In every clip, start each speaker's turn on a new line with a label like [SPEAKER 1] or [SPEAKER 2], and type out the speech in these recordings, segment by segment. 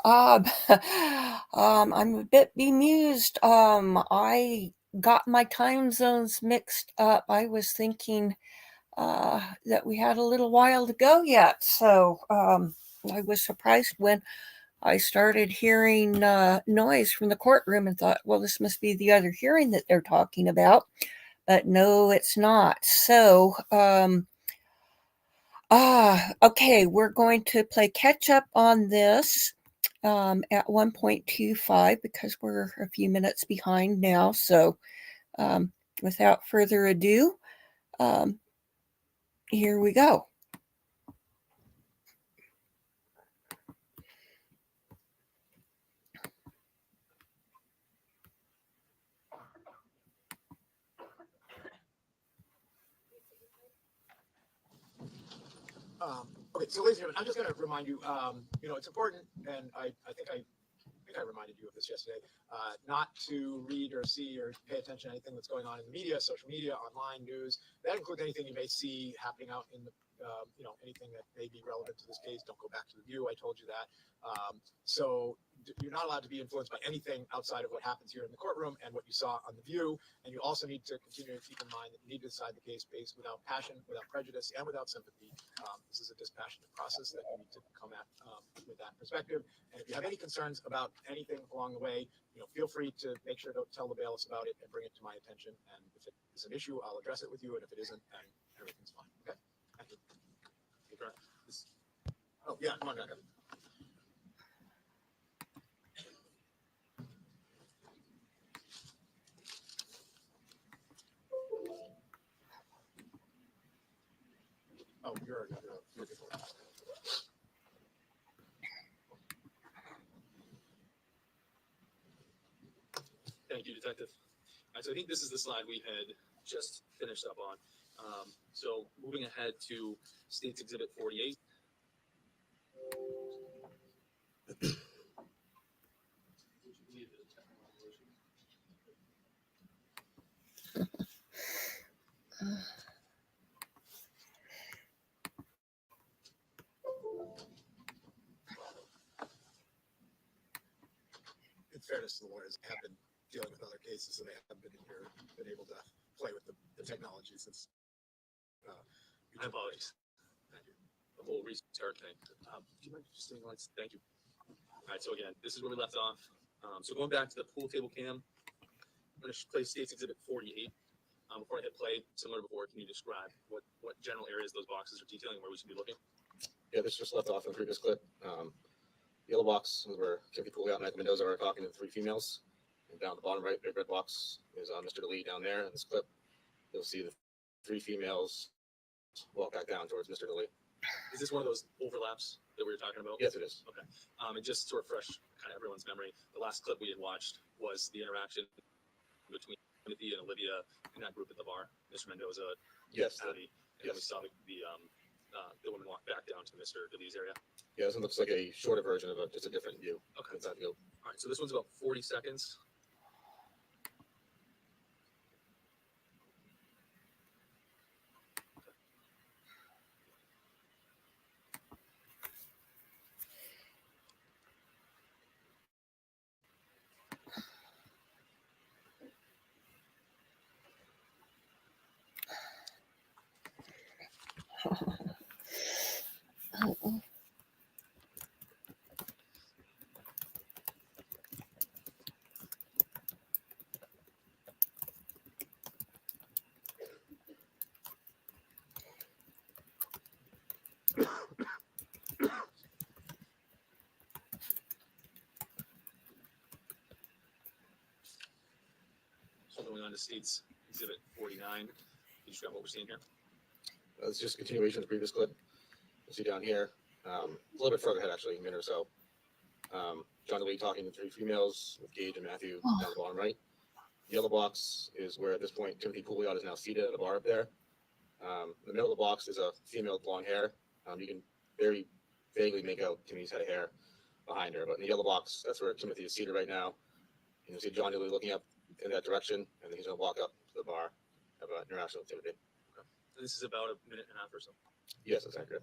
[SPEAKER 1] Um, I'm a bit bemused. I got my time zones mixed up. I was thinking that we had a little while to go yet, so I was surprised when I started hearing noise from the courtroom and thought, well, this must be the other hearing that they're talking about. But no, it's not. So, okay, we're going to play catch up on this at 1.25 because we're a few minutes behind now. So, um, without further ado, um, here we go.
[SPEAKER 2] Okay, so ladies and gentlemen, I'm just going to remind you, it's important, and I think I reminded you of this yesterday, not to read or see or pay attention to anything that's going on in the media, social media, online news. That includes anything you may see happening out in the, anything that may be relevant to this case. Don't go back to the View. I told you that. So you're not allowed to be influenced by anything outside of what happens here in the courtroom and what you saw on the View. And you also need to continue to keep in mind that you need to decide the case based without passion, without prejudice, and without sympathy. This is a dispassionate process that you need to come at with that perspective. And if you have any concerns about anything along the way, feel free to make sure to tell the bailiffs about it and bring it to my attention. And if it is an issue, I'll address it with you. And if it isn't, then everything's fine. Okay. Thank you. Oh yeah, come on, Becca. Oh, you're before.
[SPEAKER 3] Thank you, Detective. All right, so I think this is the slide we had just finished up on. So moving ahead to State's Exhibit 48.
[SPEAKER 2] In fairness to the lawyers, I have been dealing with other cases, so they have been here, been able to play with the technology since.
[SPEAKER 3] My apologies. Thank you. The whole restart thing. Do you mind just staying on? Thank you. All right, so again, this is where we left off. So going back to the pool table cam, I'm going to play State's Exhibit 48. Before I hit play, similar to before, can you describe what general areas those boxes are detailing, where we should be looking?
[SPEAKER 4] Yeah, this just left off in the previous clip. Yellow box is where Timothy Pouliot and Michael Mendoza are talking to the three females. And down at the bottom right, big red box is Mr. Delee down there. In this clip, you'll see the three females walk back down towards Mr. Delee.
[SPEAKER 3] Is this one of those overlaps that we were talking about?
[SPEAKER 4] Yes, it is.
[SPEAKER 3] Okay. And just to refresh kind of everyone's memory, the last clip we had watched was the interaction between Timothy and Olivia in that group at the bar. Mr. Mendoza,
[SPEAKER 4] Yes.
[SPEAKER 3] Abby, and
[SPEAKER 4] Yes.
[SPEAKER 3] we saw the woman walk back down to Mr. Delee's area.
[SPEAKER 4] Yeah, this one looks like a shorter version of just a different view.
[SPEAKER 3] Okay.
[SPEAKER 4] Inside view.
[SPEAKER 3] All right, so this one's about 40 seconds. So going on to State's Exhibit 49. Can you describe what we're seeing here?
[SPEAKER 4] It's just a continuation of the previous clip. You'll see down here, a little bit further ahead actually, a minute or so. John Delee talking to three females with Gage and Matthew down the bottom right. The yellow box is where at this point Timothy Pouliot is now seated at a bar up there. In the middle of the box is a female with blonde hair. You can very vaguely make out Timmy's head of hair behind her, but in the yellow box, that's where Timothy is seated right now. And you'll see John Delee looking up in that direction, and then he's going to walk up to the bar, have an interaction with Timothy.
[SPEAKER 3] Okay. And this is about a minute and a half or so.
[SPEAKER 4] Yes, that's accurate.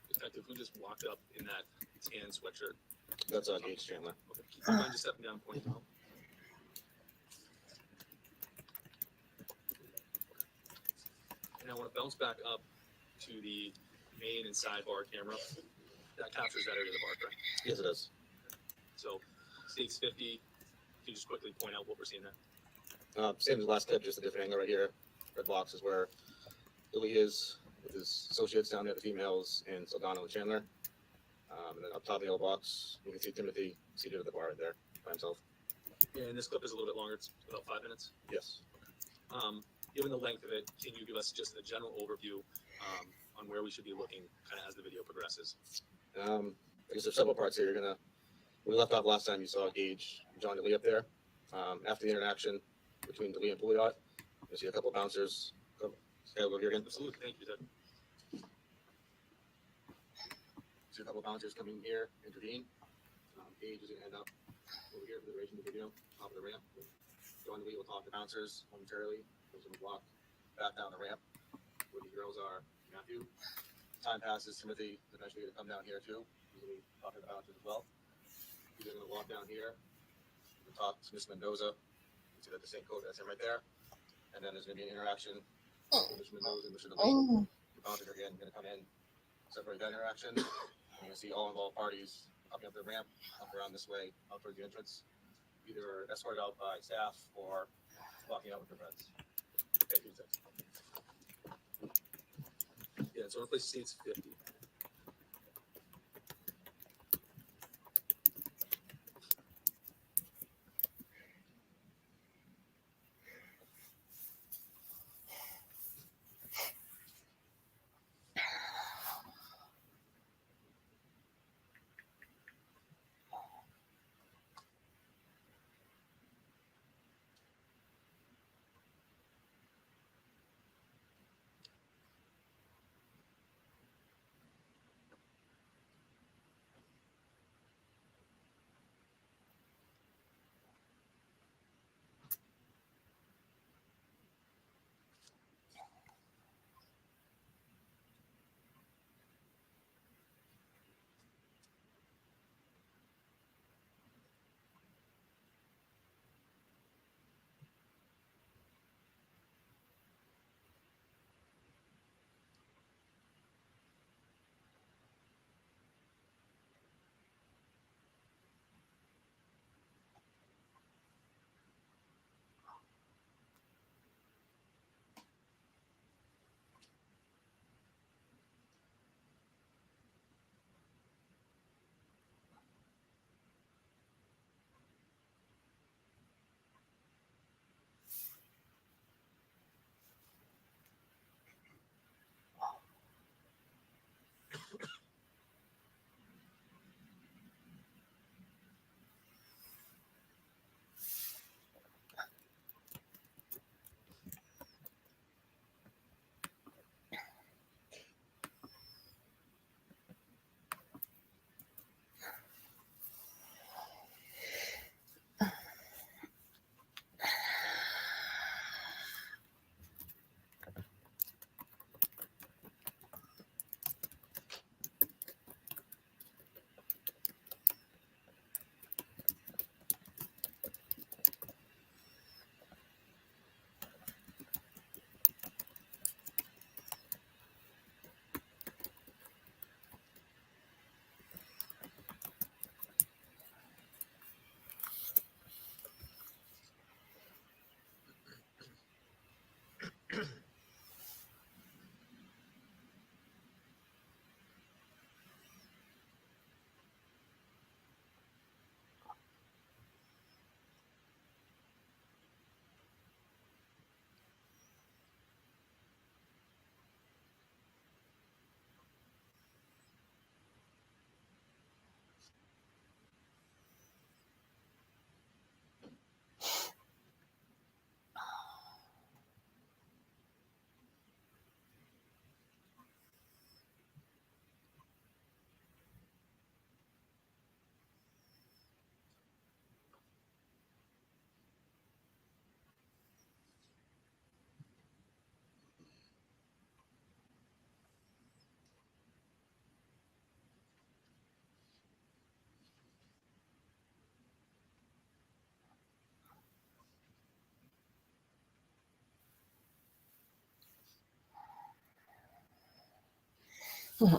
[SPEAKER 3] Detective, who just walked up in that tan sweatshirt?
[SPEAKER 4] That's Gage Chandler.
[SPEAKER 3] Okay. Keep in mind just stepping down, pointing out. And I want to bounce back up to the main and sidebar camera. That captures that area of the bar, correct?
[SPEAKER 4] Yes, it is.
[SPEAKER 3] So, states 50. Can you just quickly point out what we're seeing there?
[SPEAKER 4] Same as the last clip, just a different angle right here. Red box is where Delee is with his associates down there, the females, and Saldana and Chandler. And then up top of the yellow box, you can see Timothy seated at the bar right there by himself.
[SPEAKER 3] Yeah, and this clip is a little bit longer. It's about 5 minutes.
[SPEAKER 4] Yes.
[SPEAKER 3] Given the length of it, can you give us just a general overview on where we should be looking kind of as the video progresses?
[SPEAKER 4] I guess there's several parts here. When we left off last time, you saw Gage and John Delee up there. After the interaction between Delee and Pouliot, you see a couple of bouncers. Stay over here again.
[SPEAKER 3] Absolutely. Thank you, Ted.
[SPEAKER 4] See a couple of bouncers coming here, intervene. Gage is going to end up over here for the duration of the video, top of the ramp. John Delee will talk to bouncers momentarily. He's going to walk back down the ramp where the girls are. Matthew. Time passes. Timothy is eventually going to come down here too. He's going to be talking to the bouncers as well. He's going to walk down here and talk to Miss Mendoza. You see that the same coat, that's him right there. And then there's going to be an interaction with Miss Mendoza and Mr. Delee. The bouncers are again going to come in, separate that interaction. You're going to see all involved parties coming up the ramp, up around this way, out towards the entrance, either escorted out by staff or walking out with their friends. Okay,
[SPEAKER 3] Yeah, so our place states 50. All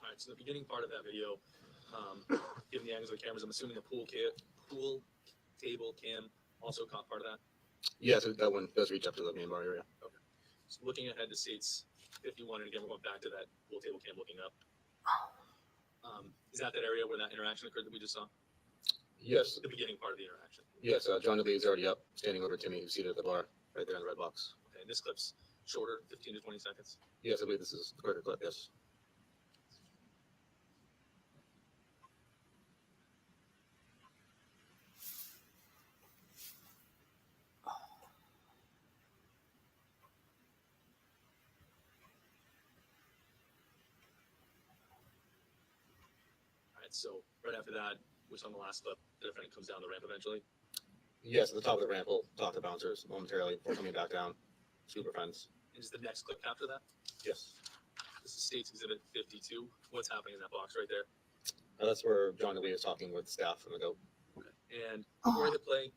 [SPEAKER 3] right, so the beginning part of that video, given the angles of the cameras, I'm assuming the pool table cam also caught part of that.
[SPEAKER 4] Yeah, so that one does reach up to the main bar area.
[SPEAKER 3] Okay. So looking ahead to states 51, and again, we're going back to that pool table cam looking up. Is that area where that interaction occurred that we just saw?
[SPEAKER 4] Yes.
[SPEAKER 3] The beginning part of the interaction.
[SPEAKER 4] Yes, John Delee is already up, standing over Timmy, who's seated at the bar, right there in the red box.
[SPEAKER 3] Okay, and this clip's shorter, 15 to 20 seconds.
[SPEAKER 4] Yes, I believe this is the quicker clip, yes.
[SPEAKER 3] All right, so right after that, which on the last clip, the defendant comes down the ramp eventually.
[SPEAKER 4] Yes, at the top of the ramp, we'll talk to bouncers momentarily before coming back down. Super friends.
[SPEAKER 3] And is the next clip after that?
[SPEAKER 4] Yes.
[SPEAKER 3] This is States Exhibit 52. What's happening in that box right there?
[SPEAKER 4] That's where John Delee is talking with staff from the GOAT.
[SPEAKER 3] Okay. And before I hit play,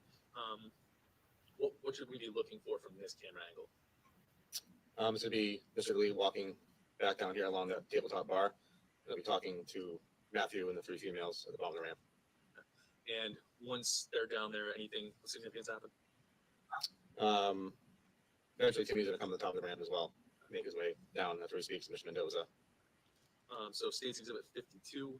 [SPEAKER 3] what should we be looking for from this camera angle?
[SPEAKER 4] This would be Mr. Delee walking back down here along the tabletop bar. He'll be talking to Matthew and the three females at the bottom of the ramp.
[SPEAKER 3] And once they're down there, anything of significance happen?
[SPEAKER 4] Eventually, Timmy's going to come to the top of the ramp as well, make his way down after he speaks to Mr. Mendoza.
[SPEAKER 3] So States Exhibit 52.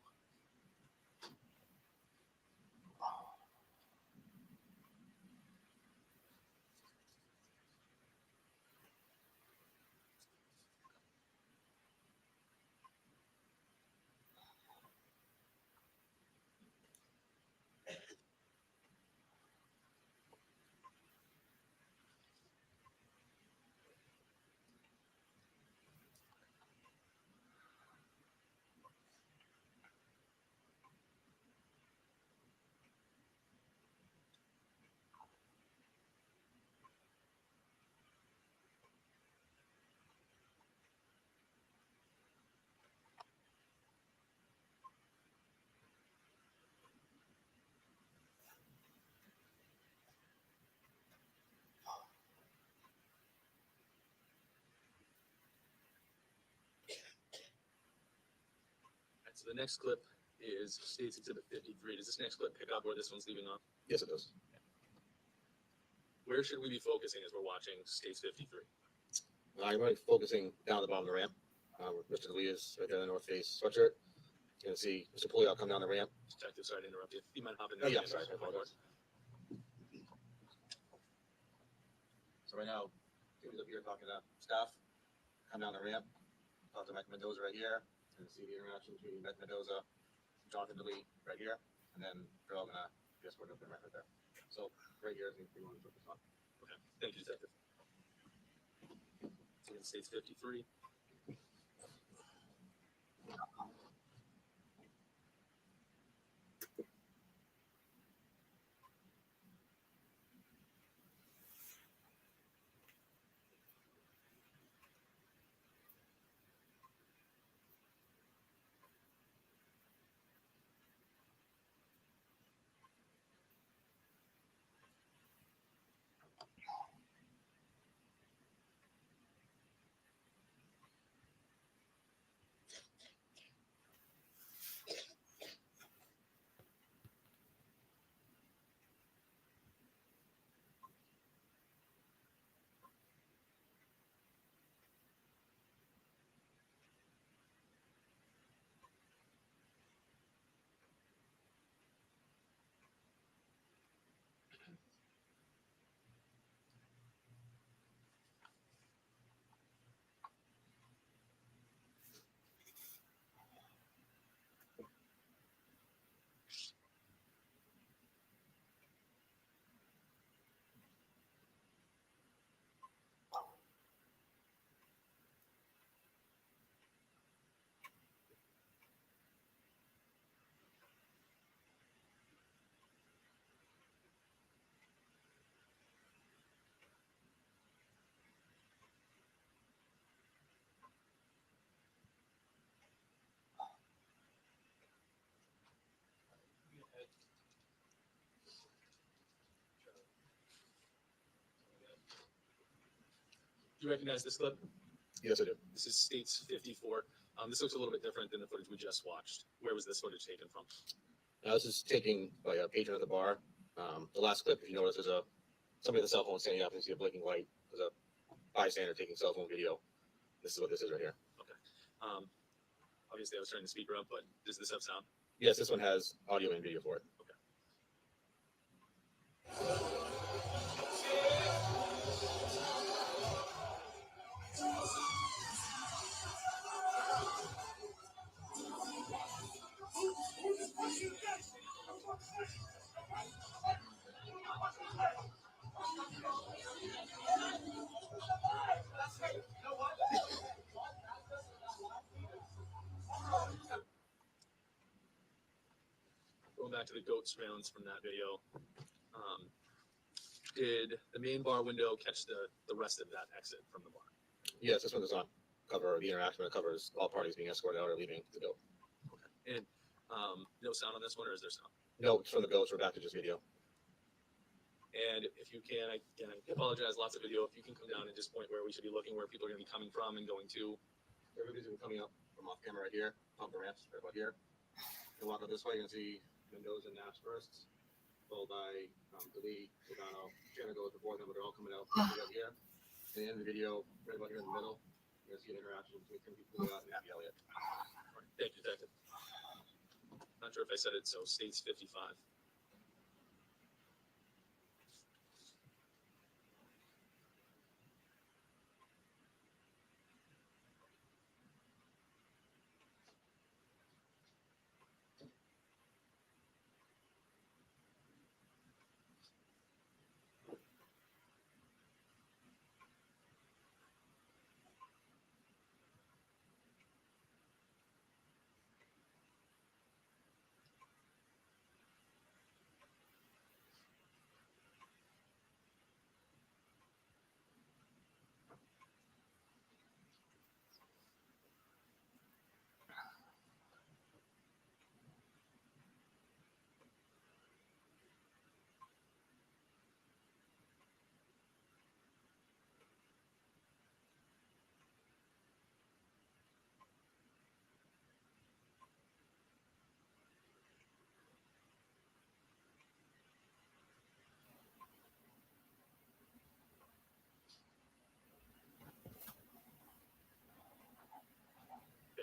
[SPEAKER 3] So the next clip is States Exhibit 53. Does this next clip pick up where this one's leaving off?
[SPEAKER 4] Yes, it does.
[SPEAKER 3] Where should we be focusing as we're watching States 53?
[SPEAKER 4] I'm going to be focusing down at the bottom of the ramp, where Mr. Delee is right there in the North Face sweatshirt. You're going to see Mr. Pouliot come down the ramp.
[SPEAKER 3] Detective, sorry to interrupt you. You might hop in
[SPEAKER 4] Oh,
[SPEAKER 3] there.
[SPEAKER 4] yeah, sorry, I apologize. So right now, Timmy's up here talking to staff. Come down the ramp, talk to Mike Mendoza right here, and see the interaction between Mike Mendoza, Jonathan Delee right here, and then they're all gonna be escorted up the ramp right there. So right here is the thing we want to focus on.
[SPEAKER 3] Okay, thank you, Detective. So in States 53. you recognize this clip?
[SPEAKER 4] Yes, I do.
[SPEAKER 3] This is States 54. This looks a little bit different than the footage we just watched. Where was this footage taken from?
[SPEAKER 4] This is taken by a patron at the bar. The last clip, if you notice, there's somebody with a cell phone standing up and you see a blinking light. There's a bystander taking cell phone video. This is what this is right here.
[SPEAKER 3] Okay. Obviously, I was turning the speaker up, but does this have sound?
[SPEAKER 4] Yes, this one has audio and video for it.
[SPEAKER 3] Okay. Going back to the goat surveillance from that video, did the main bar window catch the rest of that exit from the bar?
[SPEAKER 4] Yes, this one does not cover the interaction, but it covers all parties being escorted out or leaving the goat.
[SPEAKER 3] Okay. And no sound on this one, or is there sound?
[SPEAKER 4] No, it's from the goats. We're back to just video.
[SPEAKER 3] And if you can, I apologize, lots of video. If you can come down and just point where we should be looking, where people are going to be coming from and going to.
[SPEAKER 4] Everybody's been coming up from off camera right here, up the ramps right about here. You walk up this way, you're going to see Mendoza and Nash first, followed by Delee, Logano, Jenna goes before them, but they're all coming out right here. And the end of the video, right about here in the middle, you're going to see an interaction between Timothy Pouliot and Matthew Elliott.
[SPEAKER 3] All right, thank you, Detective. Not sure if I said it, so States 55.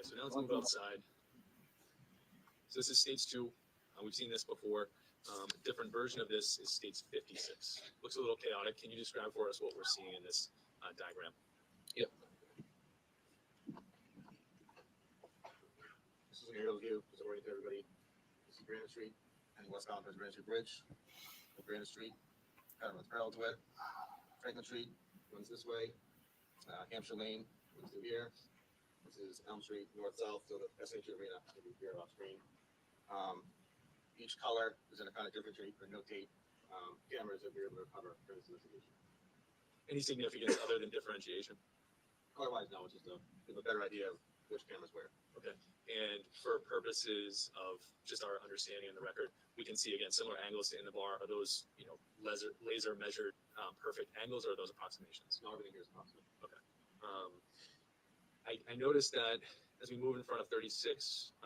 [SPEAKER 3] Okay, so now let's move outside. So this is States 2. We've seen this before. A different version of this is States 56. Looks a little chaotic. Can you describe for us what we're seeing in this diagram?
[SPEAKER 4] Yep. This is an aerial view, just orientate everybody. This is Granite Street and westbound towards Granite Street Bridge. Granite Street kind of runs parallel to it. Franklin Street runs this way. Hampshire Lane runs through here. This is Elm Street, north-south, so the SH Arena will be here off screen. Each color is in a kind of differentiate or notate cameras that we're able to cover for this investigation.
[SPEAKER 3] Any significance other than differentiation?
[SPEAKER 4] Color-wise, no, it's just to give a better idea of which cameras where.
[SPEAKER 3] Okay. And for purposes of just our understanding in the record, we can see again similar angles to in the bar. Are those laser measured perfect angles, or are those approximations?
[SPEAKER 4] No, everything here is approximate.
[SPEAKER 3] Okay. I noticed that as we move in front of 36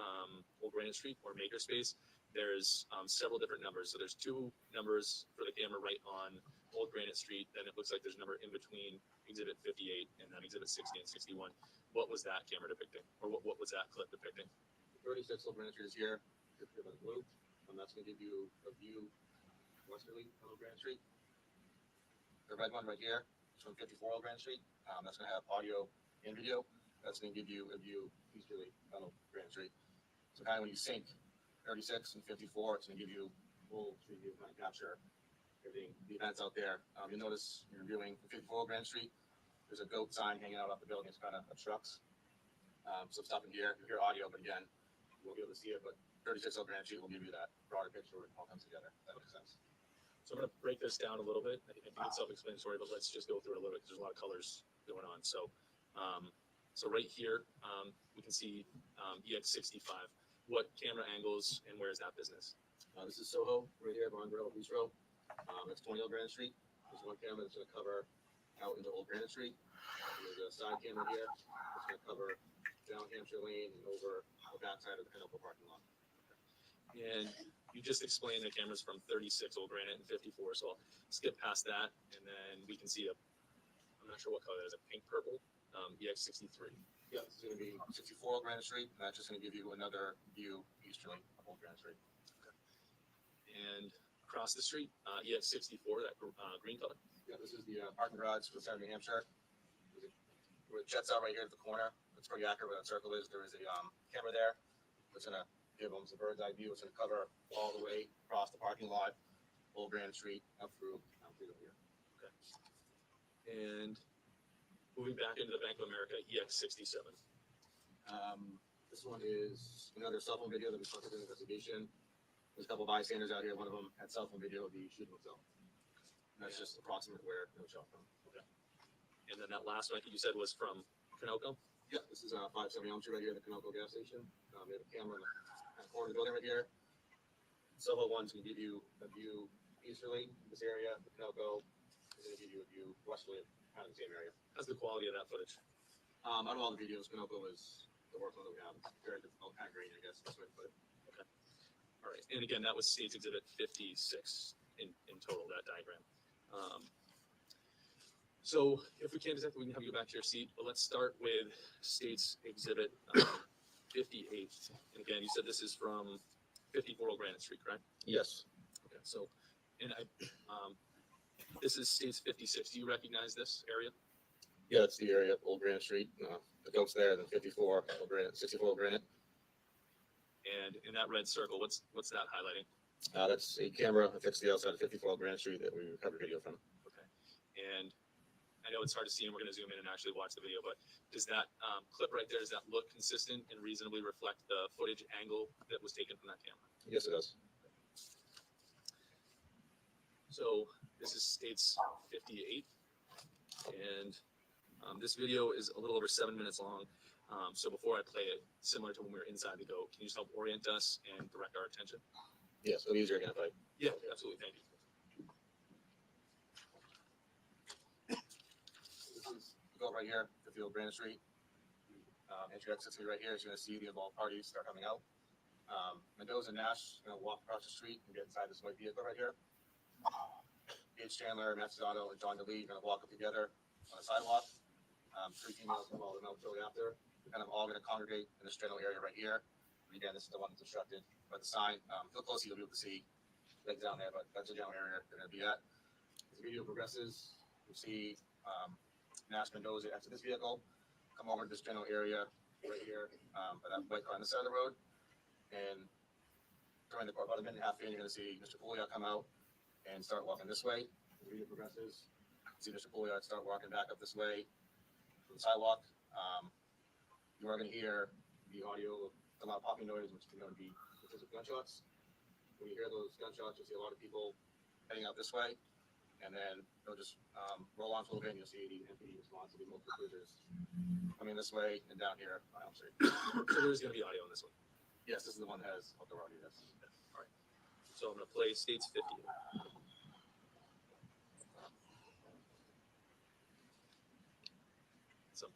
[SPEAKER 3] Old Granite Street or Makerspace, there's several different numbers. So there's two numbers for the camera right on Old Granite Street. Then it looks like there's a number in between Exhibit 58 and then Exhibit 60 and 61. What was that camera depicting? Or what was that clip depicting?
[SPEAKER 4] 36 Old Granite Street is here. It's here by the blue. That's going to give you a view westerly of Old Granite Street. The red one right here is from 54 Old Granite Street. That's going to have audio and video. That's going to give you a view easterly of Old Granite Street. So kind of when you sync 36 and 54, it's going to give you full street view, kind of capture everything, the events out there. You'll notice you're viewing 54 Old Granite Street. There's a goat sign hanging out off the building. It's kind of obstructs. So stuff in here, you hear audio, but again, you won't be able to see it. But 36 Old Granite Street will give you that broader picture where it all comes together. That makes sense.
[SPEAKER 3] So I'm going to break this down a little bit. I think it's self-explanatory, but let's just go through it a little bit because there's a lot of colors going on. So, so right here, we can see EX65. What camera angles and where is that business?
[SPEAKER 4] This is Soho, right here, Von Grill, Bistro. That's 20 Old Granite Street. There's one camera that's going to cover out into Old Granite Street. There's a side camera here. It's going to cover down Hampshire Lane and over the backside of the Pinnacle parking lot.
[SPEAKER 3] And you just explained the cameras from 36 Old Granite and 54, so I'll skip past that, and then we can see I'm not sure what color that is, a pink purple EX63.
[SPEAKER 4] Yeah, this is going to be 64 Old Granite Street, and that's just going to give you another view easterly of Old Granite Street.
[SPEAKER 3] And across the street, EX64, that green color.
[SPEAKER 4] Yeah, this is the parking garage for the center of New Hampshire. Where it jets out right here at the corner. It's pretty accurate where that circle is. There is a camera there. It's going to give them a bird's eye view. It's going to cover all the way across the parking lot, Old Granite Street, up through here.
[SPEAKER 3] Okay. And moving back into the Bank of America, EX67.
[SPEAKER 4] This one is another cell phone video that we posted in the investigation. There's a couple of bystanders out here. One of them had cell phone video of the shooting itself. And that's just approximate where it was shot from.
[SPEAKER 3] Okay. And then that last one I think you said was from Canoco.
[SPEAKER 4] Yeah, this is 570 Elm Street right here at the Canoco gas station. We have a camera in the corner of the building right here. Soho one's going to give you a view easterly in this area. The Canoco is going to give you a view westerly, kind of the same area.
[SPEAKER 3] How's the quality of that footage?
[SPEAKER 4] Out of all the videos, Canoco is the worst one that we have. It's very difficult, kind of grainy, I guess. That's way to put it.
[SPEAKER 3] Okay. All right. And again, that was States Exhibit 56 in total, that diagram. So if we can, we can have you go back to your seat, but let's start with States Exhibit 58. And again, you said this is from 54 Old Granite Street, correct?
[SPEAKER 4] Yes.
[SPEAKER 3] Okay. So, and this is States 56. Do you recognize this area?
[SPEAKER 4] Yeah, that's the area, Old Granite Street. The goat's there, then 54 Old Granite, 64 Old Granite.
[SPEAKER 3] And in that red circle, what's that highlighting?
[SPEAKER 4] That's a camera affixed to the outside of 54 Old Granite Street that we recovered video from.
[SPEAKER 3] Okay. And I know it's hard to see, and we're going to zoom in and actually watch the video, but does that clip right there, does that look consistent and reasonably reflect the footage angle that was taken from that camera?
[SPEAKER 4] Yes, it does.
[SPEAKER 3] So this is States 58, and this video is a little over 7 minutes long. So before I play it, similar to when we were inside the goat, can you just help orient us and direct our attention?
[SPEAKER 4] Yes, it'll be easier to identify.
[SPEAKER 3] Yeah, absolutely. Thank you.
[SPEAKER 4] Go right here, 50 Old Granite Street. Entry exit right here, so you're going to see the involved parties start coming out. Mendoza and Nash going to walk across the street and get inside this white vehicle right here. Gage Chandler, Mazzotto, and John Delee are going to walk up together on the sidewalk. 3 females will follow them out shortly after. They're kind of all going to congregate in this general area right here. And again, this is the one that's obstructed by the sign. Feel close, you'll be able to see legs down there, but that's the general area they're going to be at. As the video progresses, you'll see Nash Mendoza exit this vehicle, come over to this general area right here, by that white car on the side of the road. And during about a minute and a half in, you're going to see Mr. Pouliot come out and start walking this way. As the video progresses, see Mr. Pouliot start walking back up this way from the sidewalk. You are going to hear the audio of a lot of popping noise, which is going to be consistent gunshots. When you hear those gunshots, you'll see a lot of people heading out this way. And then they'll just roll on for a little bit, and you'll see the MPD response. There'll be multiple cruisers coming this way and down here on Elm Street.
[SPEAKER 3] So there's going to be audio on this one.
[SPEAKER 4] Yes, this is the one that has outdoor audio. Yes.
[SPEAKER 3] All right. So I'm going to play States 58. So.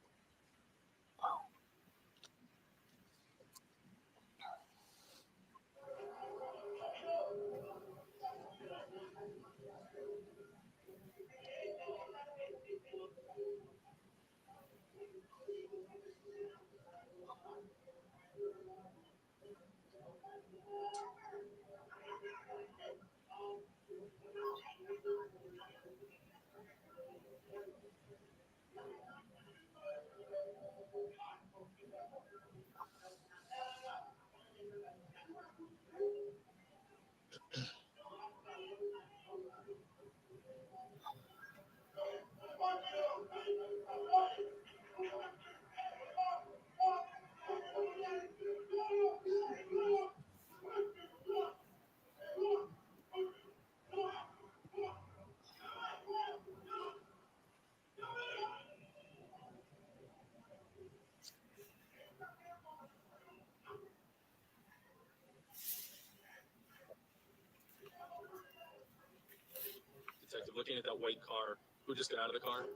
[SPEAKER 3] Detective, looking at that white car, who just got out of the car?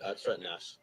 [SPEAKER 4] It's Fred Nash.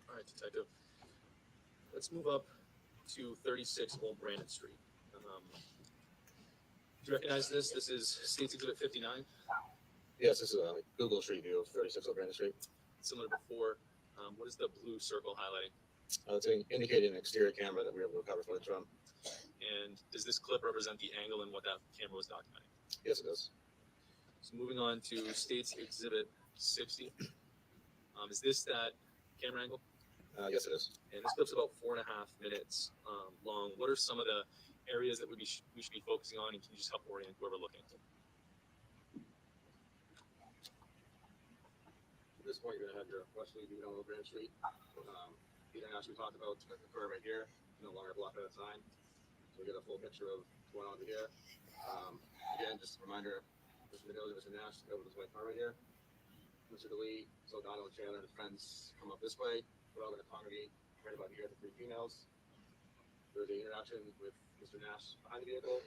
[SPEAKER 3] All right, detective. Let's move up to 36 Old Brandon Street. Do you recognize this? This is State's Exhibit 59.
[SPEAKER 4] Yes, this is a Google Street View of 36 Old Brandon Street.
[SPEAKER 3] Similar to before. What is the blue circle highlighting?
[SPEAKER 4] It's indicating an exterior camera that we were able to recover footage from.
[SPEAKER 3] And does this clip represent the angle and what that camera was documenting?
[SPEAKER 4] Yes, it does.
[SPEAKER 3] So moving on to State's Exhibit 60. Is this that camera angle?
[SPEAKER 4] Yes, it is.
[SPEAKER 3] And this clip's about 4.5 minutes long. What are some of the areas that we should be focusing on, and can you just help orient where we're looking?
[SPEAKER 4] At this point, you're gonna have your westerly view down Grand Street. The international we talked about to the curve right here, no longer blocked by the sign. So we get a full picture of what's going on over here. Again, just a reminder, Mr. Mendoza, Mr. Nash, go with this white car right here. Mr. Delee, Soldano, and Chandler and his friends come up this way. We're all gonna congregate right about here at the three females. There's an interaction with Mr. Nash behind the vehicle.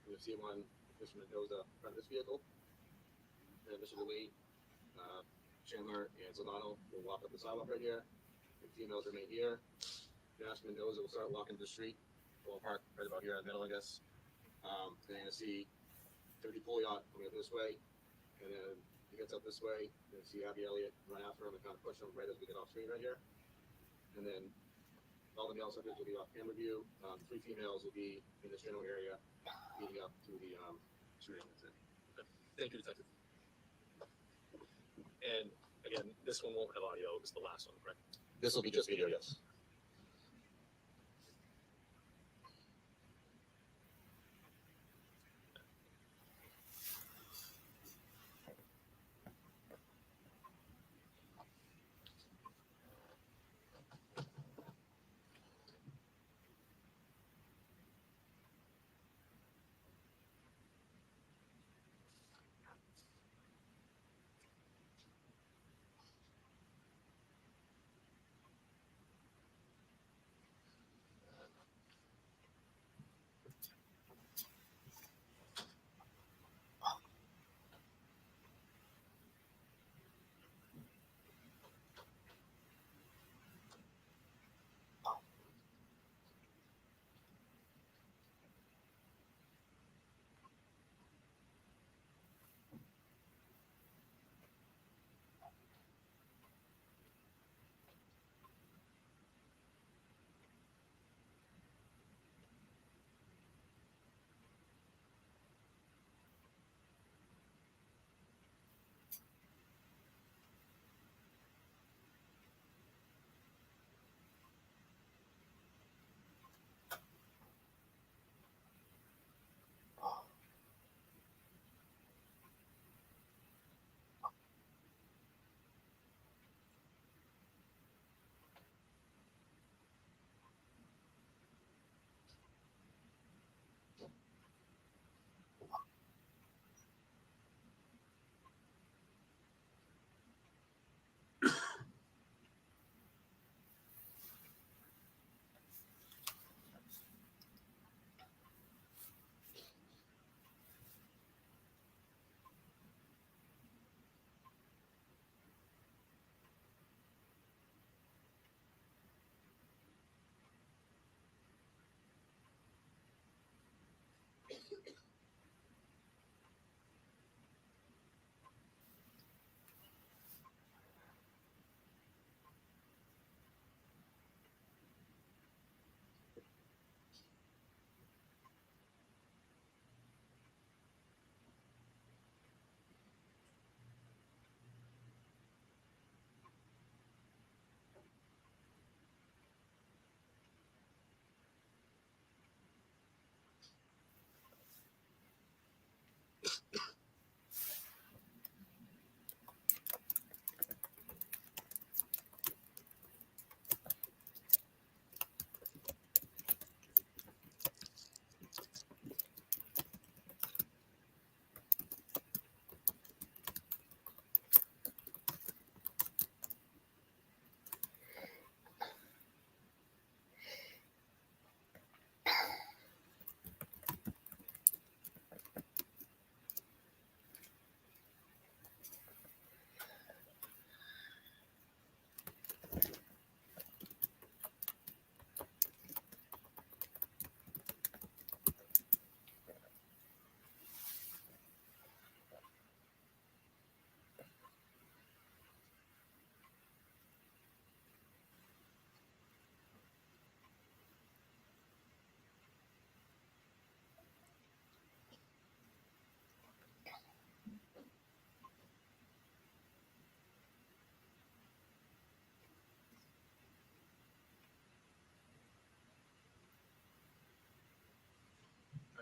[SPEAKER 4] You'll see one, Mr. Mendoza in front of this vehicle. And Mr. Delee, Chandler, and Soldano will walk up the sidewalk right here. The females remain here. Nash and Mendoza will start walking to the street. We'll park right about here in the middle, I guess. Then you're gonna see Timothy Pouliot coming up this way. And then he gets up this way. You're gonna see Abby Elliott run after him and kind of push him right as we get off screen right here. And then all the male subjects will be off camera view. The three females will be in this general area leading up to the shooting.
[SPEAKER 3] Okay. Thank you, Detective. And again, this one won't have audio. It's the last one, correct?
[SPEAKER 4] This will be just video, yes.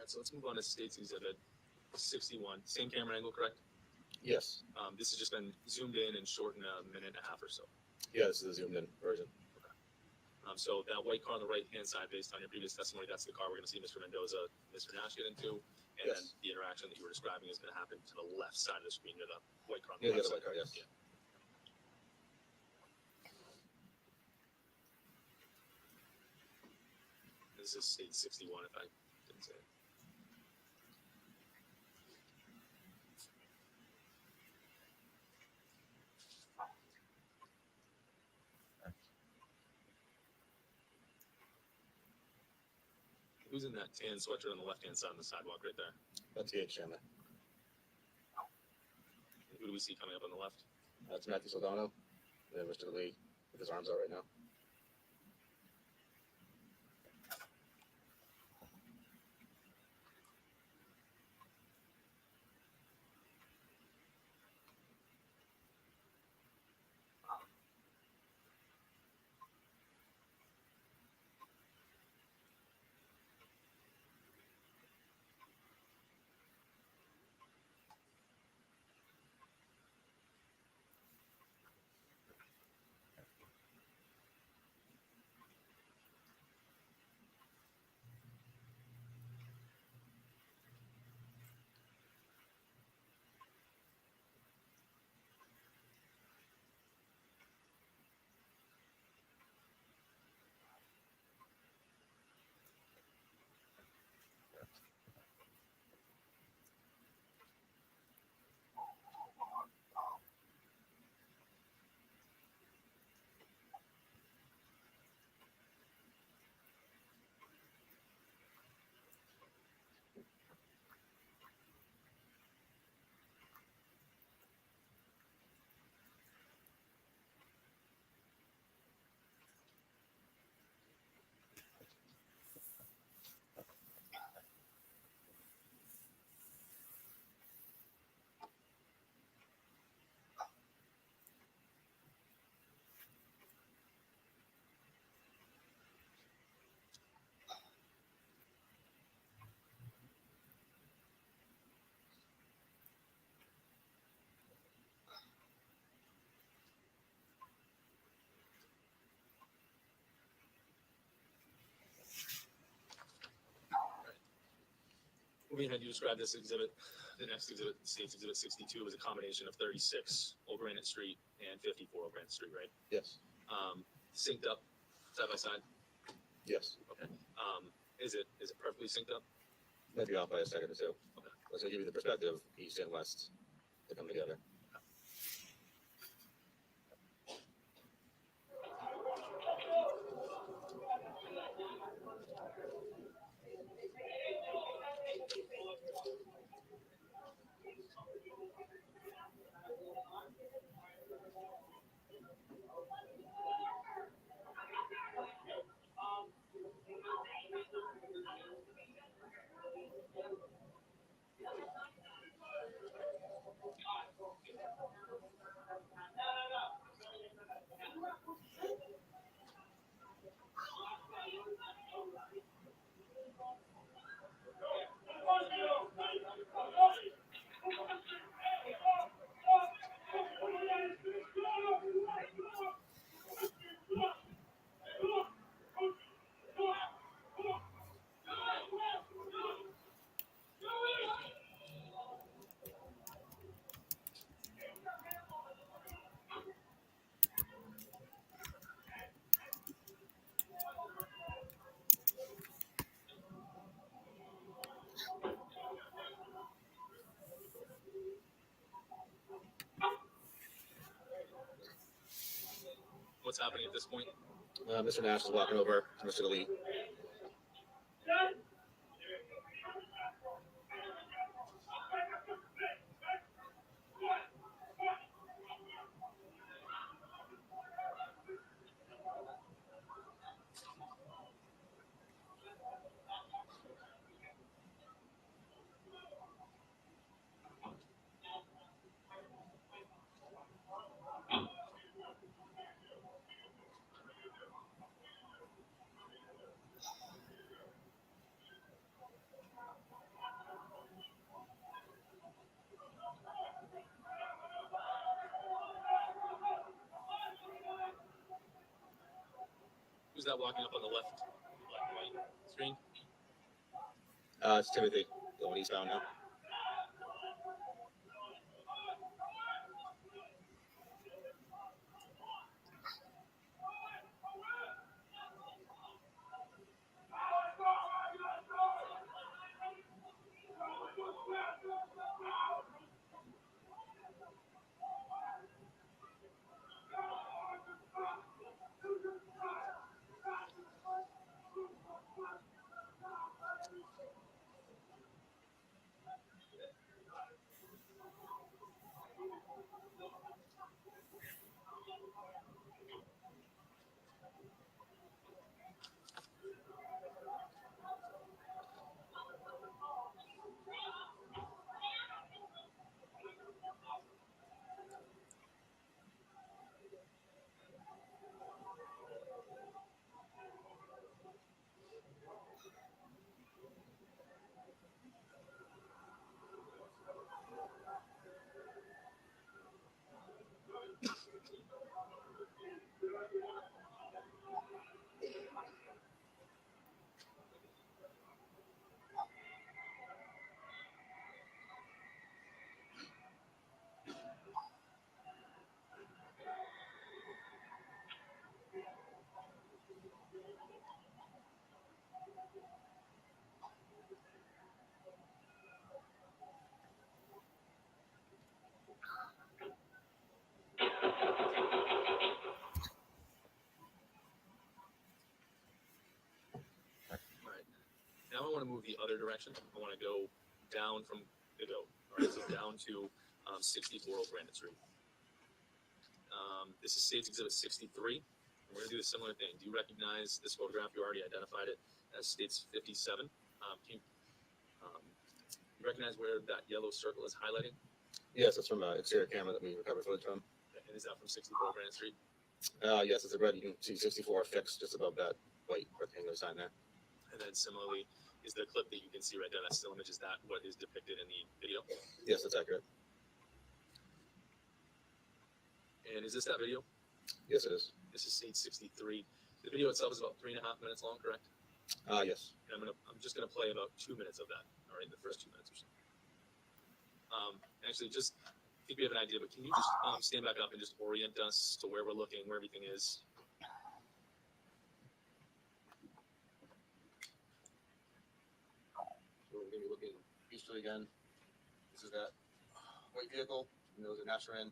[SPEAKER 3] right, so let's move on to State's Exhibit 61. Same camera angle, correct?
[SPEAKER 4] Yes.
[SPEAKER 3] This has just been zoomed in and shortened a minute and a half or so.
[SPEAKER 4] Yeah, this is a zoomed in version.
[SPEAKER 3] So that white car on the right-hand side, based on your previous testimony, that's the car we're going to see Mr. Mendoza, Mr. Nash get into, and then
[SPEAKER 4] Yes.
[SPEAKER 3] the interaction that you were describing is going to happen to the left side of the screen near the white car on
[SPEAKER 4] Yeah,
[SPEAKER 3] the
[SPEAKER 4] the
[SPEAKER 3] left
[SPEAKER 4] other
[SPEAKER 3] side.
[SPEAKER 4] white car, yes.
[SPEAKER 3] Yeah. This is State 61, if I didn't say it. Who's in that tan sweatshirt on the left-hand side on the sidewalk right there?
[SPEAKER 4] That's Gage Chandler.
[SPEAKER 3] And who do we see coming up on the left?
[SPEAKER 4] That's Matthew Saldano. And then Mr. Lee with his arms out right now.
[SPEAKER 3] Moving ahead, you described this exhibit, the next exhibit, State's Exhibit 62, was a combination of 36 Old Granite Street and 54 Old Granite Street, right?
[SPEAKER 4] Yes.
[SPEAKER 3] Synced up, side by side.
[SPEAKER 4] Yes.
[SPEAKER 3] Okay. Is it perfectly synced up?
[SPEAKER 4] Might be off by a second or two.
[SPEAKER 3] Okay.
[SPEAKER 4] Let's give you the perspective, east and west, to come together.
[SPEAKER 3] What's happening at this point?
[SPEAKER 4] Mr. Nash is walking over to Mr. Delee.
[SPEAKER 3] Who's that walking up on the left, black and white screen?
[SPEAKER 4] It's Timothy, the one eastbound now.
[SPEAKER 3] Now I want to move the other direction. I want to go down from the goat. All right, so down to 64 Old Brandon Street. This is State's Exhibit 63. We're going to do a similar thing. Do you recognize this photograph? You already identified it as State's 57. Can you recognize where that yellow circle is highlighting?
[SPEAKER 4] Yes, it's from an exterior camera that we recovered footage from.
[SPEAKER 3] And is that from 64 Old Brandon Street?
[SPEAKER 4] Yes, it's a red. You can see 64 fixed just above that white rectangular sign there.
[SPEAKER 3] And then similarly, is the clip that you can see right there, that still image, is that what is depicted in the video?
[SPEAKER 4] Yes, that's accurate.
[SPEAKER 3] And is this that video?
[SPEAKER 4] Yes, it is.
[SPEAKER 3] This is State 63. The video itself is about 3.5 minutes long, correct?
[SPEAKER 4] Yes.
[SPEAKER 3] And I'm just gonna play about 2 minutes of that. All right, the first 2 minutes or so. Actually, just I think we have an idea, but can you just stand back up and just orient us to where we're looking, where everything is?
[SPEAKER 4] So we're going to be looking easterly again. This is that white vehicle. And those are Hampshire in.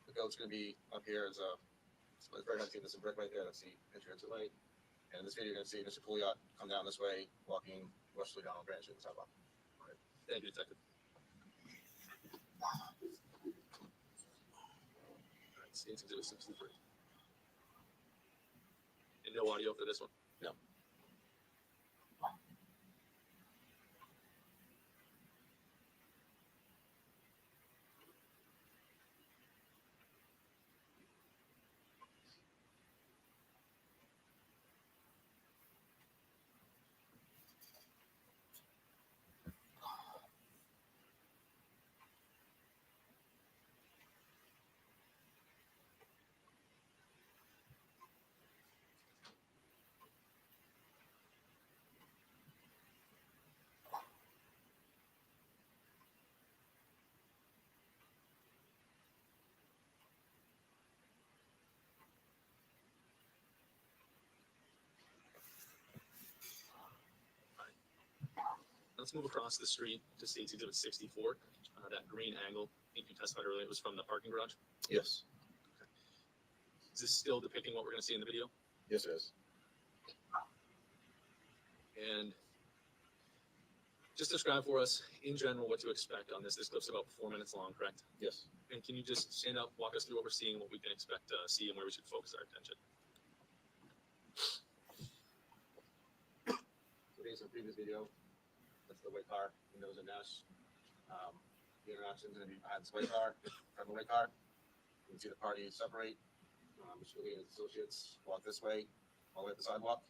[SPEAKER 4] The goat's going to be up here as a. It's very nice to see this brick right there. That's the entrance to light. And in this video, you're going to see Mr. Pouliot come down this way, walking westerly down on Grand Street in the sidewalk.
[SPEAKER 3] Thank you, Detective. All right, State's Exhibit 63. And no audio for this one?
[SPEAKER 4] No.
[SPEAKER 3] Let's move across the street to State's Exhibit 64. That green angle, I think you testified earlier, it was from the parking garage.
[SPEAKER 4] Yes.
[SPEAKER 3] Is this still depicting what we're going to see in the video?
[SPEAKER 4] Yes, it is.
[SPEAKER 3] And just describe for us, in general, what to expect on this. This clip's about 4 minutes long, correct?
[SPEAKER 4] Yes.
[SPEAKER 3] And can you just stand up, walk us through what we're seeing, what we can expect to see, and where we should focus our attention?
[SPEAKER 4] So based on previous video, that's the white car, windows and dash. The interaction is going to be behind this white car, front of the white car. You can see the party separate. Mr. Lee and his associates walk this way, all the way up the sidewalk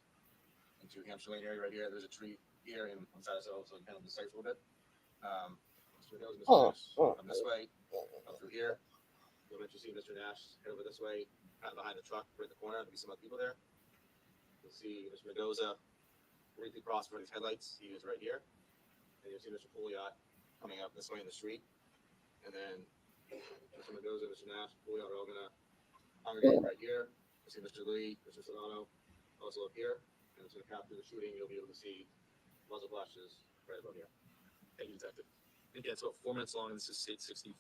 [SPEAKER 4] into Hampshire Lane area right here. There's a tree here and on the side of the so kind of decipher a little bit. Mr. Hills and Mr. Nash come this way, up through here. You'll eventually see Mr. Nash head over this way, kind of behind the truck, right in the corner. There'll be some other people there. You'll see Mr. Mendoza briefly cross for his headlights. He is right here. And you'll see Mr. Pouliot coming up this way in the street. And then Mr. Mendoza, Mr. Nash, Pouliot are all going to congregate right here. You'll see Mr. Lee, Mr. Solano also up here. And it's going to capture the shooting. You'll be able to see muzzle flashes right about here.
[SPEAKER 3] Thank you, Detective. Again, it's about 4 minutes long, and this is 864.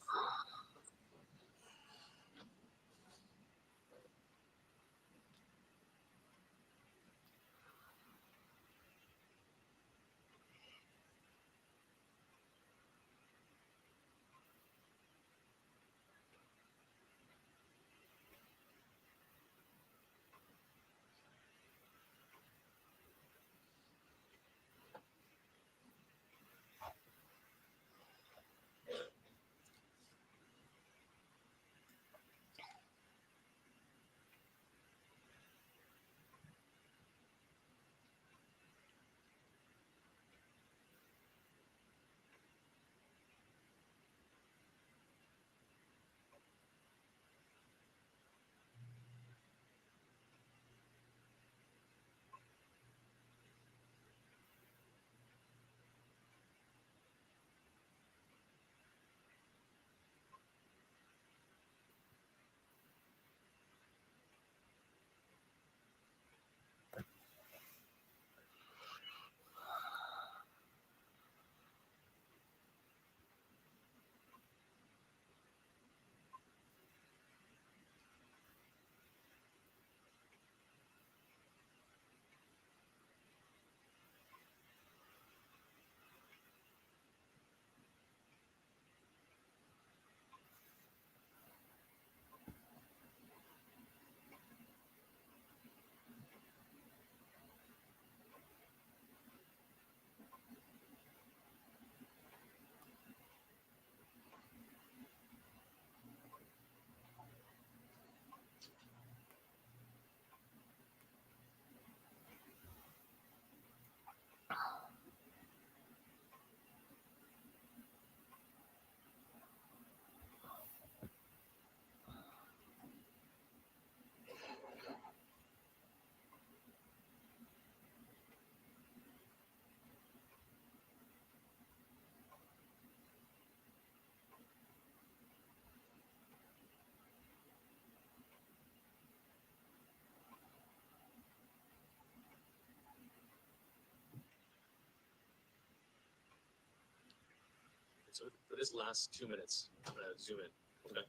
[SPEAKER 3] So for this last 2 minutes, I'm going to zoom in. Okay.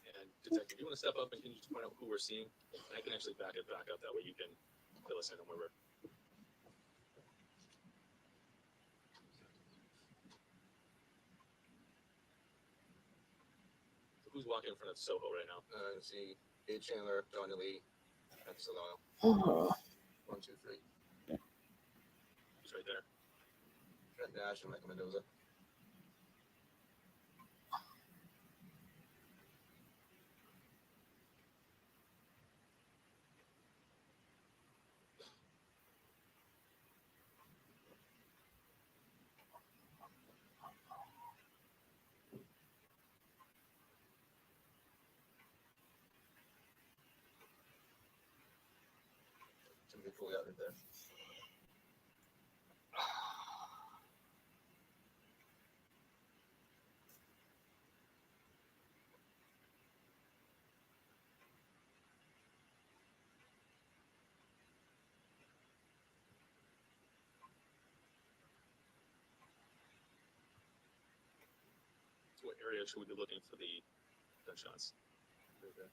[SPEAKER 3] And Detective, you want to step up and can you just point out who we're seeing? And I can actually back up. That way you can fill us in on where we're. So who's walking in front of Soho right now?
[SPEAKER 4] You see Gage Chandler, John Delee, and Solano.
[SPEAKER 1] Oh.
[SPEAKER 4] 1, 2, 3.
[SPEAKER 3] Who's right there?
[SPEAKER 4] Trent Nash and Michael Mendoza. Timothy Pouliot right there.
[SPEAKER 3] So what area should we be looking for the gunshots?
[SPEAKER 4] Right there.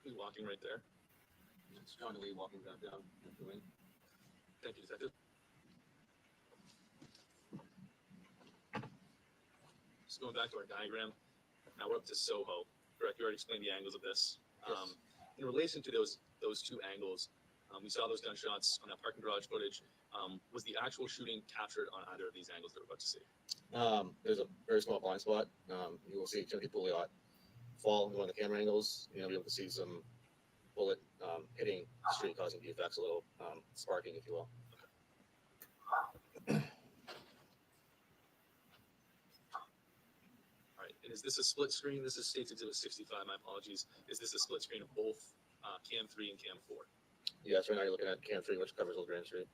[SPEAKER 3] Who's walking right there?
[SPEAKER 4] It's John Delee walking back down the wing.
[SPEAKER 3] Thank you, Detective. just going back to our diagram, now we're up to Soho, correct? You already explained the angles of this.
[SPEAKER 4] Yes.
[SPEAKER 3] In relation to those two angles, we saw those gunshots on that parking garage footage. Was the actual shooting captured on either of these angles that we're about to see?
[SPEAKER 4] There's a very small blind spot. You will see Timothy Pouliot fall in one of the camera angles. You'll be able to see some bullet hitting the street, causing defects, a little sparking, if you will.
[SPEAKER 3] All right, and is this a split screen? This is States Exhibit 65, my apologies. Is this a split screen of both Cam 3 and Cam 4?
[SPEAKER 4] Yes, right now you're looking at Cam 3, which covers Old Grand Street.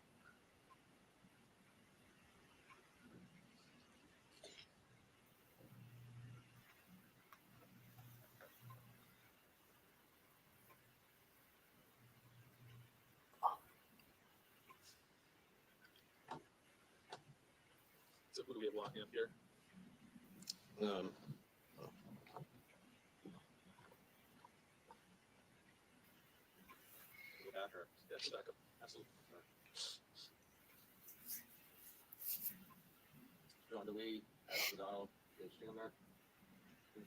[SPEAKER 3] So who do we have walking up here?
[SPEAKER 4] Um,
[SPEAKER 3] Go back or that's back up. Absolutely.
[SPEAKER 4] John Delee, Adam Donald, Gage Chandler,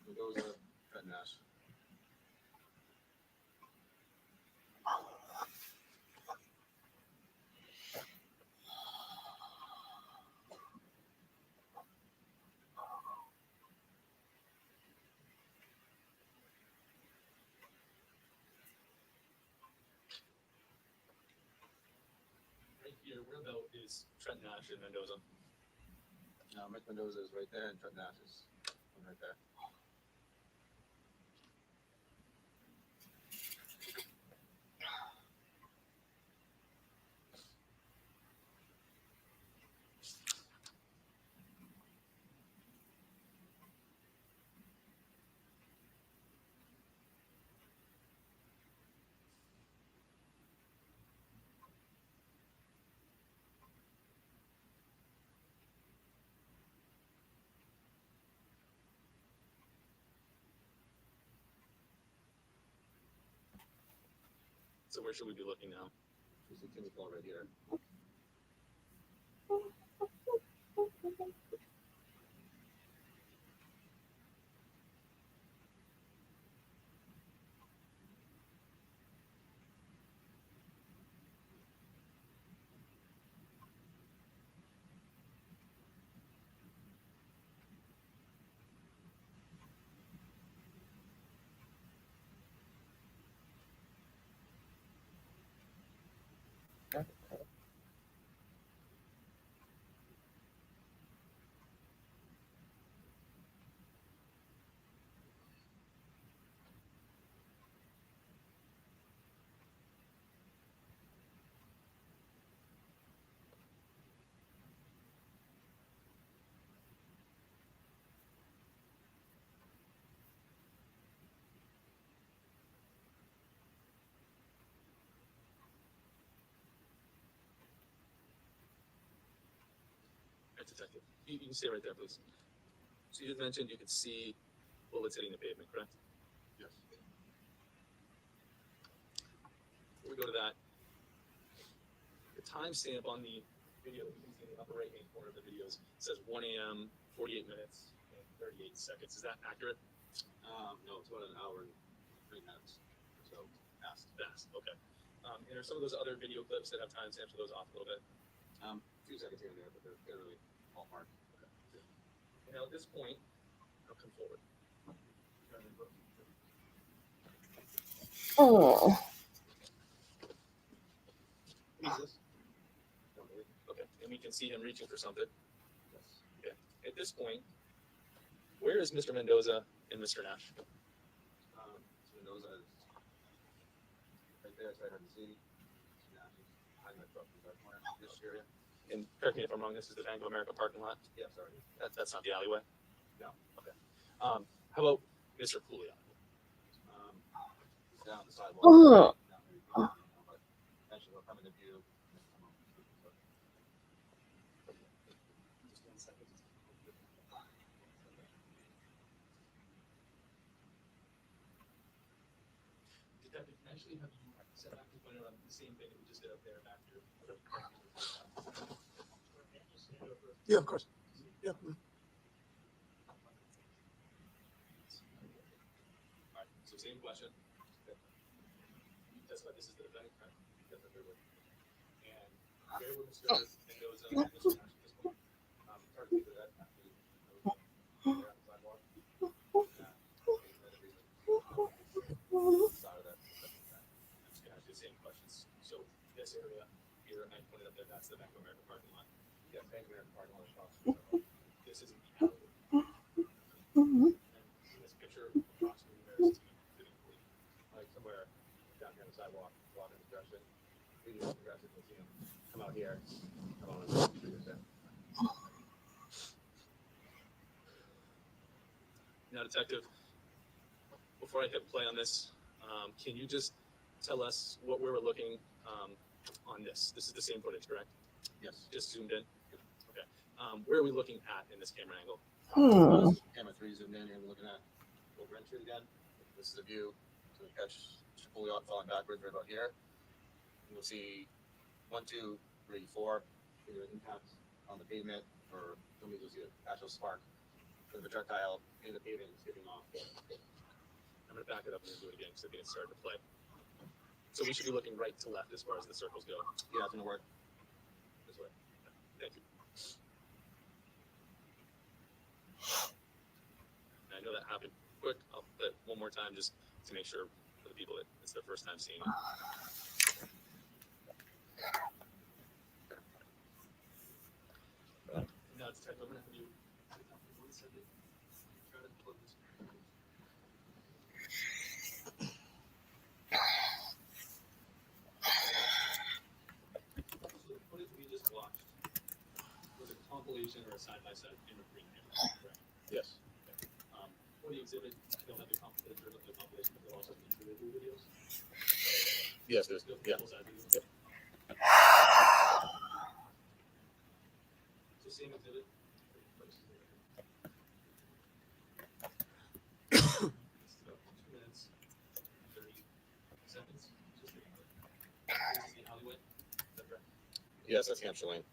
[SPEAKER 4] Mendoza, Fred Nash.
[SPEAKER 3] Right here, where about is Trent Nash and Mendoza?
[SPEAKER 4] Mike Mendoza is right there, and Fred Nash is right there.
[SPEAKER 3] So where should we be looking now?
[SPEAKER 4] You see Timmy Paul right here.
[SPEAKER 3] Right, detective. You can stay right there, please. So you just mentioned you could see bullets hitting the pavement, correct?
[SPEAKER 4] Yes.
[SPEAKER 3] Before we go to that, the timestamp on the video that you can see in the upper right-hand corner of the videos says 1 a.m., 48 minutes, and 38 seconds. Is that accurate?
[SPEAKER 4] No, it's about an hour and 3 minutes. So fast.
[SPEAKER 3] Fast, okay. And are some of those other video clips that have timestamps, are those off a little bit?
[SPEAKER 4] A few seconds here and there, but they're really ballpark.
[SPEAKER 3] Okay. And now at this point, I'll come forward.
[SPEAKER 1] Oh.
[SPEAKER 4] Who's this?
[SPEAKER 3] Okay, and we can see him reaching for something.
[SPEAKER 4] Yes.
[SPEAKER 3] Okay. At this point, where is Mr. Mendoza and Mr. Nash?
[SPEAKER 4] So Mendoza is right there. It's right hard to see. Nash is behind my truck in the corner. This area.
[SPEAKER 3] And correct me if I'm wrong, this is the Bank of America parking lot?
[SPEAKER 4] Yeah, sorry.
[SPEAKER 3] That's not the alleyway?
[SPEAKER 4] No.
[SPEAKER 3] Okay. How about Mr. Pouliot?
[SPEAKER 4] Down the sidewalk.
[SPEAKER 1] Oh.
[SPEAKER 4] Down there, but eventually we'll come into view.
[SPEAKER 3] Just 1 second. Detective, can I actually have you set back to point out the same thing that we just did up there back here?
[SPEAKER 2] Yeah, of course. Yeah.
[SPEAKER 3] Where were Mr. Mendoza and Mr. Nash at this point?
[SPEAKER 4] It's hard to speak to that after they're on the sidewalk. Yeah, that reason. Side of that.
[SPEAKER 3] I'm just gonna ask you the same questions. So this area here, I pointed up there, that's the Bank of America parking lot.
[SPEAKER 4] Yeah, Bank of America parking lot across from the sidewalk.
[SPEAKER 3] This isn't the alley.
[SPEAKER 1] Mhm.
[SPEAKER 3] And in this picture, approximately where is Timothy Pouliot?
[SPEAKER 4] Like somewhere down here on the sidewalk, walking this direction. We just progressive, we'll see him come out here, come on.
[SPEAKER 3] Now, detective, before I hit play on this, can you just tell us what we were looking on this? This is the same footage, correct?
[SPEAKER 4] Yes.
[SPEAKER 3] Just zoomed in? Okay. Where are we looking at in this camera angle?
[SPEAKER 4] Camera 3 zoomed in, you're looking at over into it again. This is a view to catch Mr. Pouliot falling backwards right about here. You'll see 1, 2, 3, 4, either impact on the pavement or you'll see an actual spark from the projectile in the pavement skipping off.
[SPEAKER 3] I'm going to back it up and then do it again because I think it started to play. So we should be looking right to left as far as the circles go.
[SPEAKER 4] Yeah, it's going to work this way.
[SPEAKER 3] Thank you. And I know that happened quick. I'll play it one more time just to make sure for the people that it's their first time seeing it. Now it's time. I'm going to have you sit down for 1 second. Try to plug this. So the footage we just watched was a compilation or a side-by-side camera screen, correct?
[SPEAKER 4] Yes.
[SPEAKER 3] For the exhibit, they'll have the picture of the compilation, but they'll also have individual videos.
[SPEAKER 4] Yes, there's, yeah.
[SPEAKER 3] Both sides videos.
[SPEAKER 4] Yep.
[SPEAKER 3] So same exhibit. It's about 2 minutes, 30 seconds. Just this is the alleyway. Is that correct?
[SPEAKER 4] Yes, that's Hampshire Lane.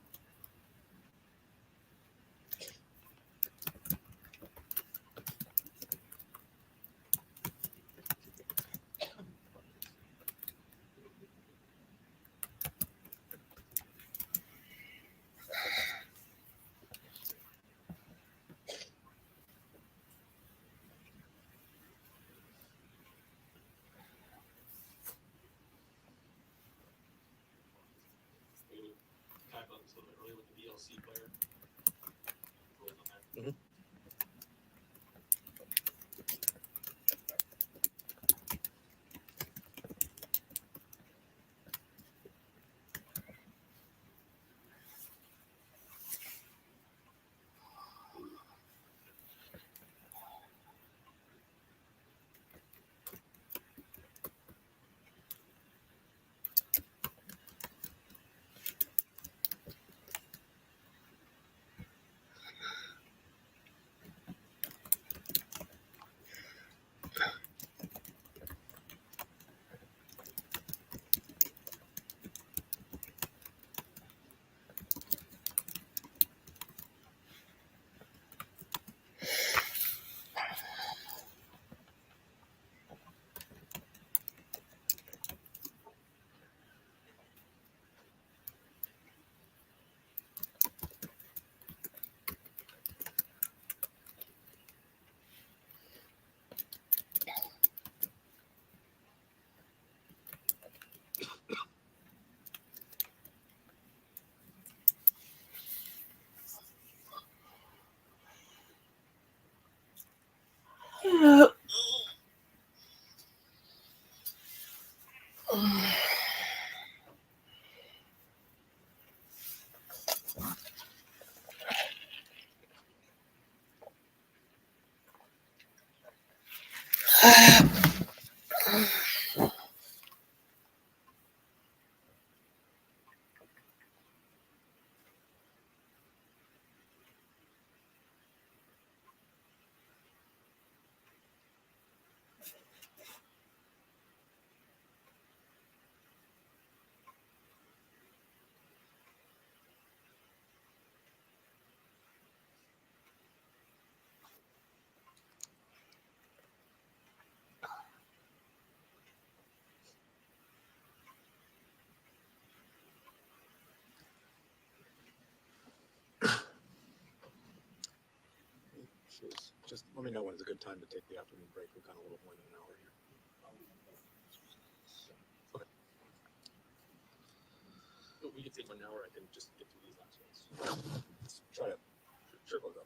[SPEAKER 3] We would talk about this a little bit earlier with the VLC player.
[SPEAKER 4] Mhm.
[SPEAKER 2] Just let me know when it's a good time to take the afternoon break. We've got a little more than an hour here.
[SPEAKER 3] Okay. We could take 1 hour. I can just get through these last ones.
[SPEAKER 2] Let's try it.
[SPEAKER 3] Sure, we'll go.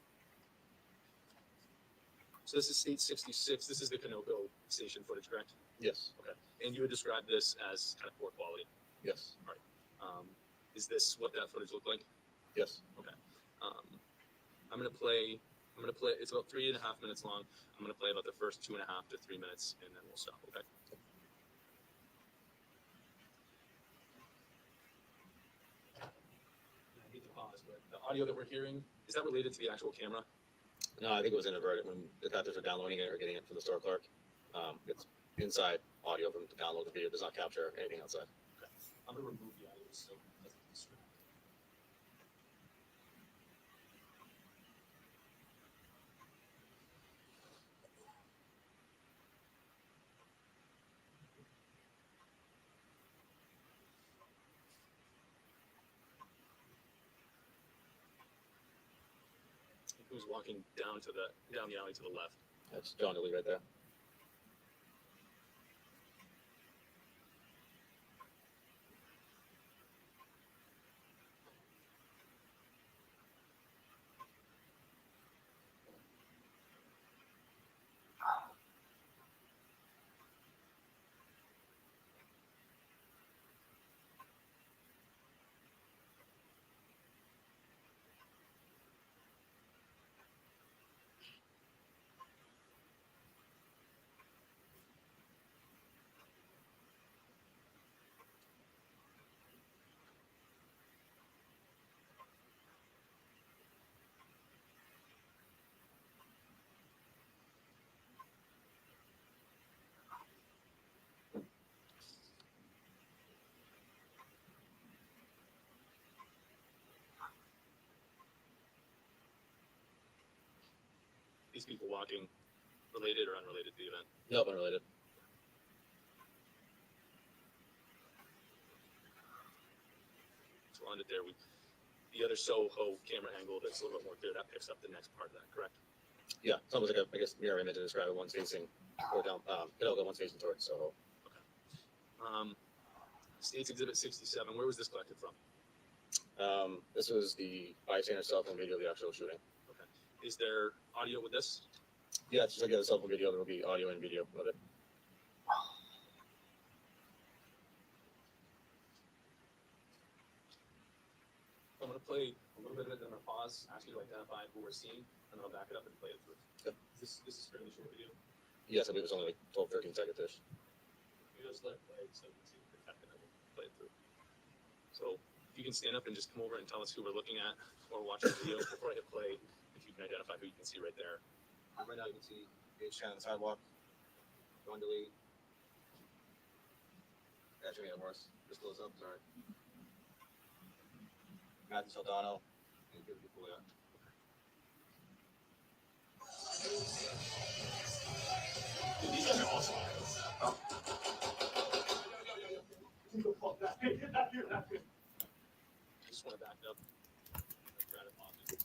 [SPEAKER 3] So this is State 66. This is the Canoco station footage, correct?
[SPEAKER 4] Yes.
[SPEAKER 3] Okay. And you would describe this as kind of poor quality.
[SPEAKER 4] Yes.
[SPEAKER 3] Is this what that footage looked like?
[SPEAKER 4] Yes.
[SPEAKER 3] Okay. I'm gonna play. It's about 3.5 minutes long. I'm gonna play about the first 2.5 to 3 minutes, and then we'll stop. Okay. I hate to pause, but the audio that we're hearing, is that related to the actual camera?
[SPEAKER 4] No, I think it was inadvertent when the captors are downloading it or getting it from the store clerk. It's inside audio from to download the video. It does not capture anything outside.
[SPEAKER 3] Okay. I'm gonna remove the audio so it doesn't distract. Who's walking down the alley to the left?
[SPEAKER 4] That's John Delee right there.
[SPEAKER 3] These people walking, related or unrelated to the event?
[SPEAKER 4] Nope, unrelated.
[SPEAKER 3] So we'll end it there. The other Soho camera angle that's a little bit more clear, that picks up the next part of that, correct?
[SPEAKER 4] Yeah, it's almost like a mirror image to describe it. One's facing or down, one's facing towards Soho.
[SPEAKER 3] States Exhibit 67, where was this collected from?
[SPEAKER 4] This was the bystander cell phone video of the actual shooting.
[SPEAKER 3] Okay. Is there audio with this?
[SPEAKER 4] Yeah, it's just like a cell phone video. There will be audio and video of it.
[SPEAKER 3] I'm going to play a little bit of it, then I'm going to pause, ask you to identify who we're seeing, and then I'll back it up and play it through.
[SPEAKER 4] Yep.
[SPEAKER 3] This is fairly short video.
[SPEAKER 4] Yes, I believe it's only like 12, 13 seconds-ish.
[SPEAKER 3] We just let it play so you can see the effect and then we'll play it through. So if you can stand up and just come over and tell us who we're looking at or watching the video before I hit play, if you can identify who you can see right there.
[SPEAKER 4] Right now you can see Gage Chan on the sidewalk, John Delee. Actually, made it worse. Just close up, sorry. Matthew Saldano and Timothy Pouliot.
[SPEAKER 3] Dude, these guys are awesome. I just want to back it up. Try to pause it.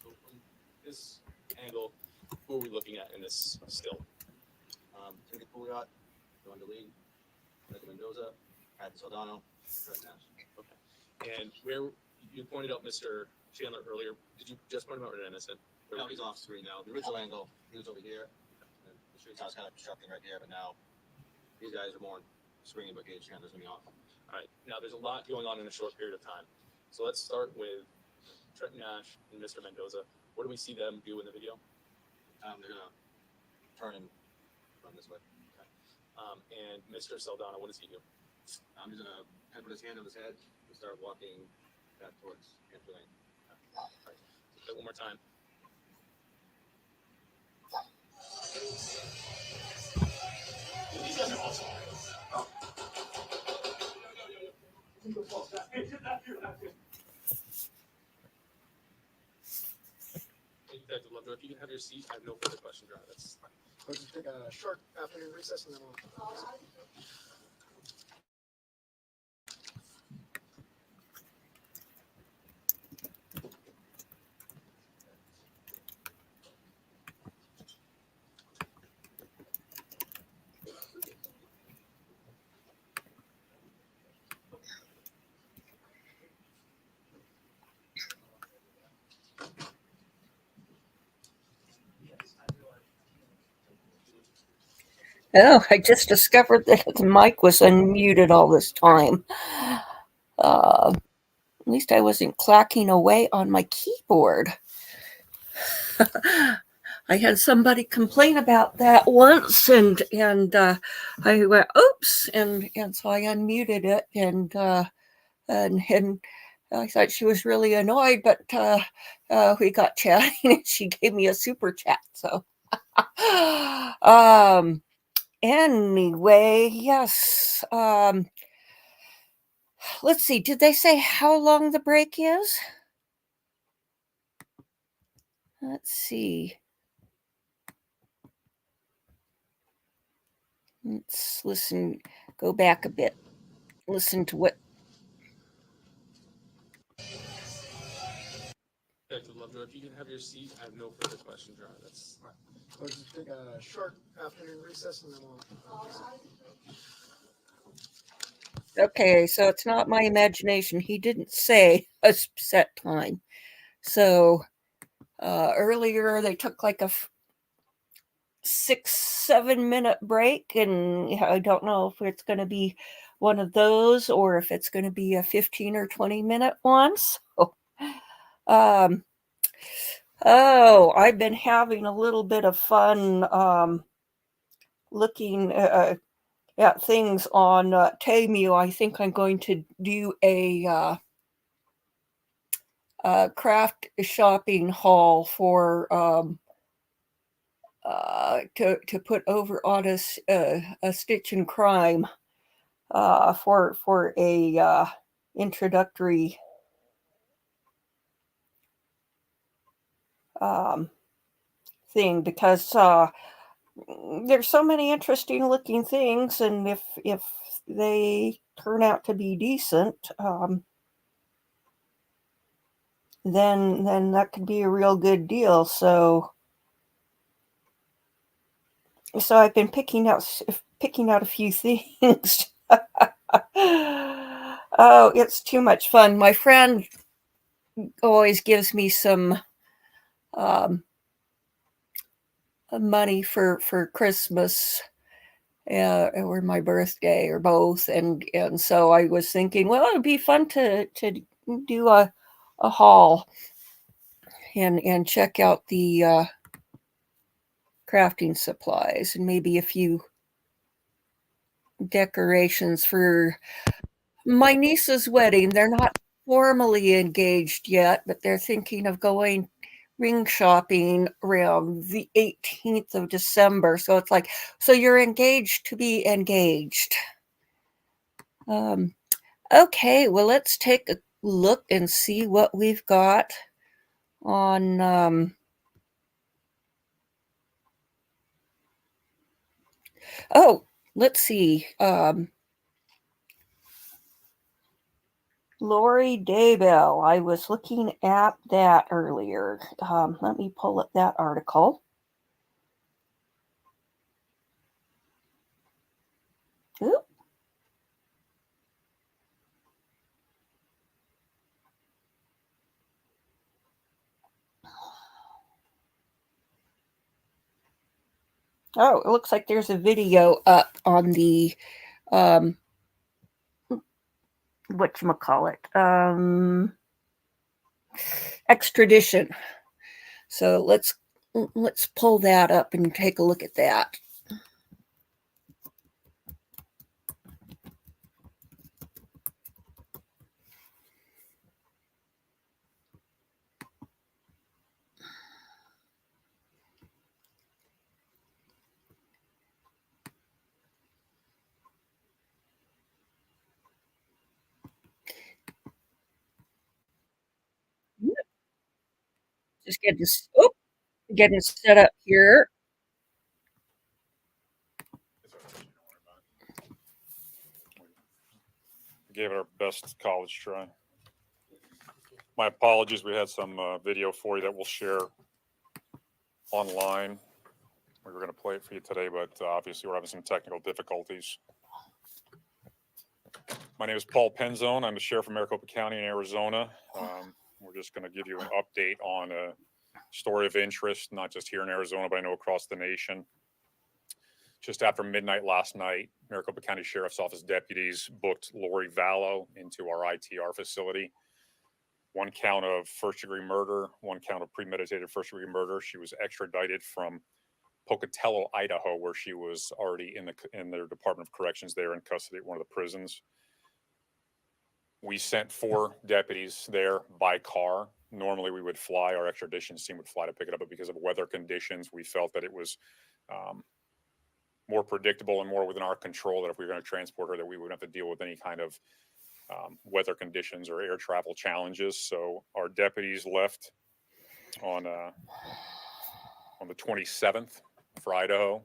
[SPEAKER 3] So from this angle, who are we looking at in this still?
[SPEAKER 4] Timothy Pouliot, John Delee, Mendoza, Matthew Saldano, Fred Nash.
[SPEAKER 3] Okay. And where you pointed out Mr. Chandler earlier, did you just point him out or did I miss it?
[SPEAKER 4] No, he's off screen now. The original angle, he was over here. And the street house kind of obstructing right here, but now these guys are more screening, but Gage Chandler's gonna be off.
[SPEAKER 3] All right. Now there's a lot going on in a short period of time. So let's start with Trent Nash and Mr. Mendoza. What do we see them do in the video?
[SPEAKER 4] They're gonna turn and run this way.
[SPEAKER 3] And Mr. Saldana, what does he do?
[SPEAKER 4] He's gonna put his hand on his head and start walking back towards Hampshire Lane.
[SPEAKER 3] All right. So one more time. Dude, these guys are awesome. Detective Lovejoy, if you can have your seat, I have no further questions. That's fine.
[SPEAKER 2] We'll just take a short afternoon recess and then we'll.
[SPEAKER 1] Oh, I just discovered that the mic was unmuted all this time. At least I wasn't clacking away on my keyboard. I had somebody complain about that once, and I went, "Oops!" and so I unmuted it, and I thought she was really annoyed, but we got chatting, and she gave me a super chat. So, anyway, yes. Let's see. Did they say how long the break is? Let's see. Let's listen. Go back a bit. Listen to what.
[SPEAKER 3] Dr. Lovejoy, if you can have your seat, I have no further questions, Your Honor. That's
[SPEAKER 2] We'll just take a short afternoon recess and then we'll.
[SPEAKER 1] Okay, so it's not my imagination. He didn't say a set time. So earlier they took like a 6-7 minute break, and I don't know if it's going to be one of those or if it's going to be a 15 or 20-minute one. So, I've been having a little bit of fun looking at things on Temu. I think I'm going to do a craft shopping haul for to put over on a Stitch in Crime for a introductory um, thing, because there's so many interesting looking things, and if they turn out to be decent, then that could be a real good deal. So I've been picking out a few things. Oh, it's too much fun. My friend always gives me some um, money for Christmas or my birthday or both, and so I was thinking, well, it'd be fun to do a haul and check out the crafting supplies and maybe a few decorations for my niece's wedding. They're not formally engaged yet, but they're thinking of going ring shopping around the 18th of December. So it's like, so you're engaged to be engaged. Um, okay, well, let's take a look and see what we've got on. Oh, let's see. Lori Daybell. I was looking at that earlier. Let me pull up that article. Oop. Oh, it looks like there's a video up on the whatchamacallit, extradition. So let's pull that up and take a look at that. Just getting set up here.
[SPEAKER 5] Gave it our best college try. My apologies. We had some video for you that we'll share online. We were going to play it for you today, but obviously we're having some technical difficulties. My name is Paul Penzone. I'm the sheriff of Maricopa County in Arizona. We're just going to give you an update on a story of interest, not just here in Arizona, but I know across the nation. just after midnight last night, Maricopa County Sheriff's Office deputies booked Lori Vallow into our ITR facility. 1 count of first-degree murder, 1 count of premeditated first-degree murder. She was extradited from Pocatello, Idaho, where she was already in their Department of Corrections there in custody at one of the prisons. We sent 4 deputies there by car. Normally we would fly, our extradition team would fly to pick it up, but because of weather conditions, we felt that it was more predictable and more within our control that if we were going to transport her, that we wouldn't have to deal with any kind of weather conditions or air travel challenges. So our deputies left on the 27th for Idaho,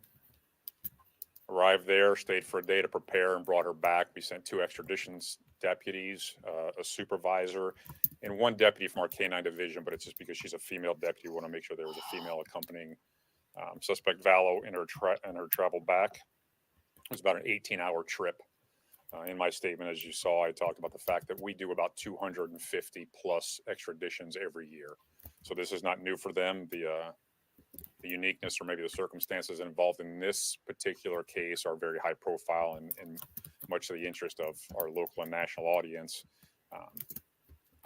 [SPEAKER 5] arrived there, stayed for a day to prepare, and brought her back. We sent 2 extradition deputies, a supervisor, and 1 deputy from our K-9 division, but it's just because she's a female deputy. We want to make sure there was a female accompanying suspect Vallow in her travel back. It was about an 18-hour trip. In my statement, as you saw, I talked about the fact that we do about 250 plus extraditions every year. So this is not new for them. The uniqueness or maybe the circumstances involved in this particular case are very high profile and much to the interest of our local and national audience.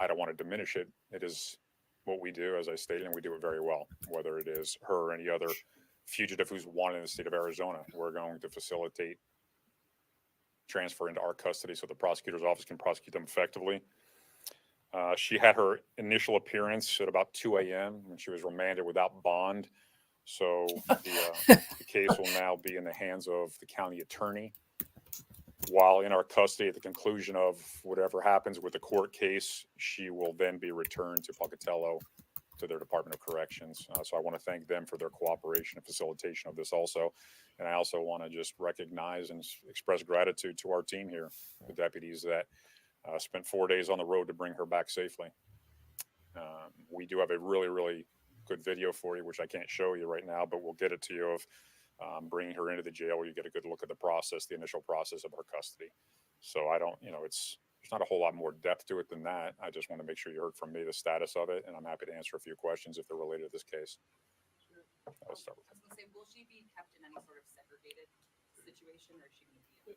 [SPEAKER 5] I don't want to diminish it. It is what we do, as I stated, and we do it very well, whether it is her or any other fugitive who's wanted in the state of Arizona. We're going to facilitate transfer into our custody so the prosecutor's office can prosecute them effectively. She had her initial appearance at about 2 a.m. when she was remanded without bond. So the case will now be in the hands of the county attorney. While in our custody, at the conclusion of whatever happens with the court case, she will then be returned to Pocatello to their Department of Corrections. So I want to thank them for their cooperation and facilitation of this also. And I also want to just recognize and express gratitude to our team here, the deputies that spent 4 days on the road to bring her back safely. We do have a really, really good video for you, which I can't show you right now, but we'll get it to you of bringing her into the jail where you get a good look at the process, the initial process of her custody. So I don't, there's not a whole lot more depth to it than that. I just want to make sure you heard from me the status of it, and I'm happy to answer a few questions if they're related to this case. I'll start with
[SPEAKER 6] I was going to say, will she be kept in any sort of segregated situation, or is she going to be?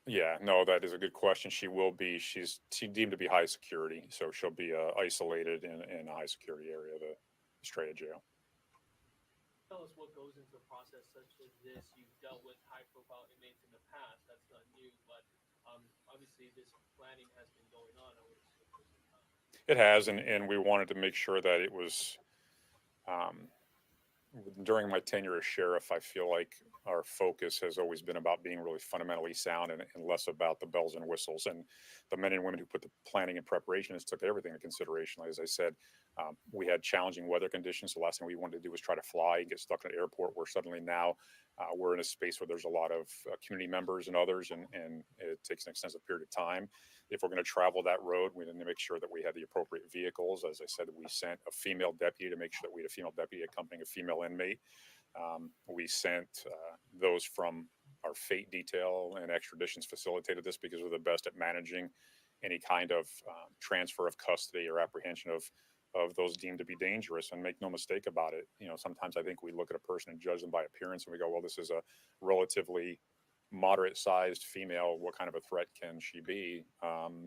[SPEAKER 5] Yeah, no, that is a good question. She will be. She's deemed to be high security, so she'll be isolated in a high security area, the Estrella jail.
[SPEAKER 7] Tell us what goes into a process such as this. You've dealt with high-profile inmates in the past. That's not new, but obviously this planning has been going on. I would assume for some time.
[SPEAKER 5] It has, and we wanted to make sure that it was. During my tenure as sheriff, I feel like our focus has always been about being really fundamentally sound and less about the bells and whistles. And the men and women who put the planning and preparation took everything into consideration. As I said, we had challenging weather conditions. The last thing we wanted to do was try to fly and get stuck in an airport where suddenly now we're in a space where there's a lot of community members and others, and it takes an extensive period of time. If we're going to travel that road, we need to make sure that we had the appropriate vehicles. As I said, we sent a female deputy to make sure that we had a female deputy accompanying a female inmate. We sent those from our FATE detail, and extraditions facilitated this because we're the best at managing any kind of transfer of custody or apprehension of those deemed to be dangerous. And make no mistake about it, sometimes I think we look at a person and judge them by appearance, and we go, well, this is a relatively moderate-sized female. What kind of a threat can she be?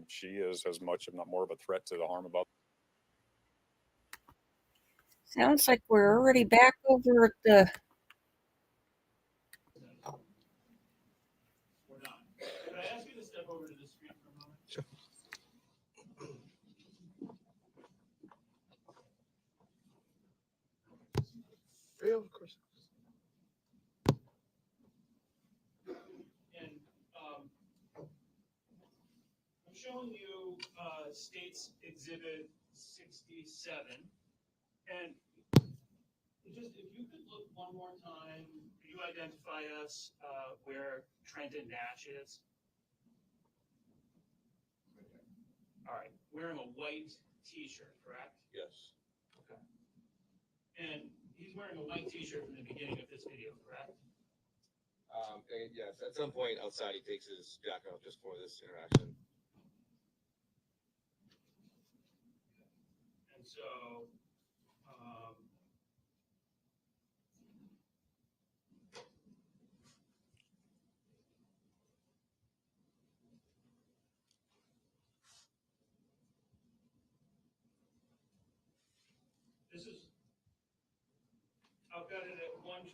[SPEAKER 5] She is as much, if not more, of a threat to the harm of others.
[SPEAKER 1] Sounds like we're already back over at the.
[SPEAKER 7] We're not. Could I ask you to step over to the street for a moment?
[SPEAKER 4] Sure. Yeah, of course.
[SPEAKER 7] And I'm showing you States Exhibit 67. And just if you could look one more time, could you identify us where Trenton Nash is? All right, wearing a white T-shirt, correct?
[SPEAKER 4] Yes.
[SPEAKER 7] Okay. And he's wearing a white T-shirt from the beginning of this video, correct?
[SPEAKER 4] And yes, at some point outside, he takes his jacket off just for this interaction.
[SPEAKER 7] And so,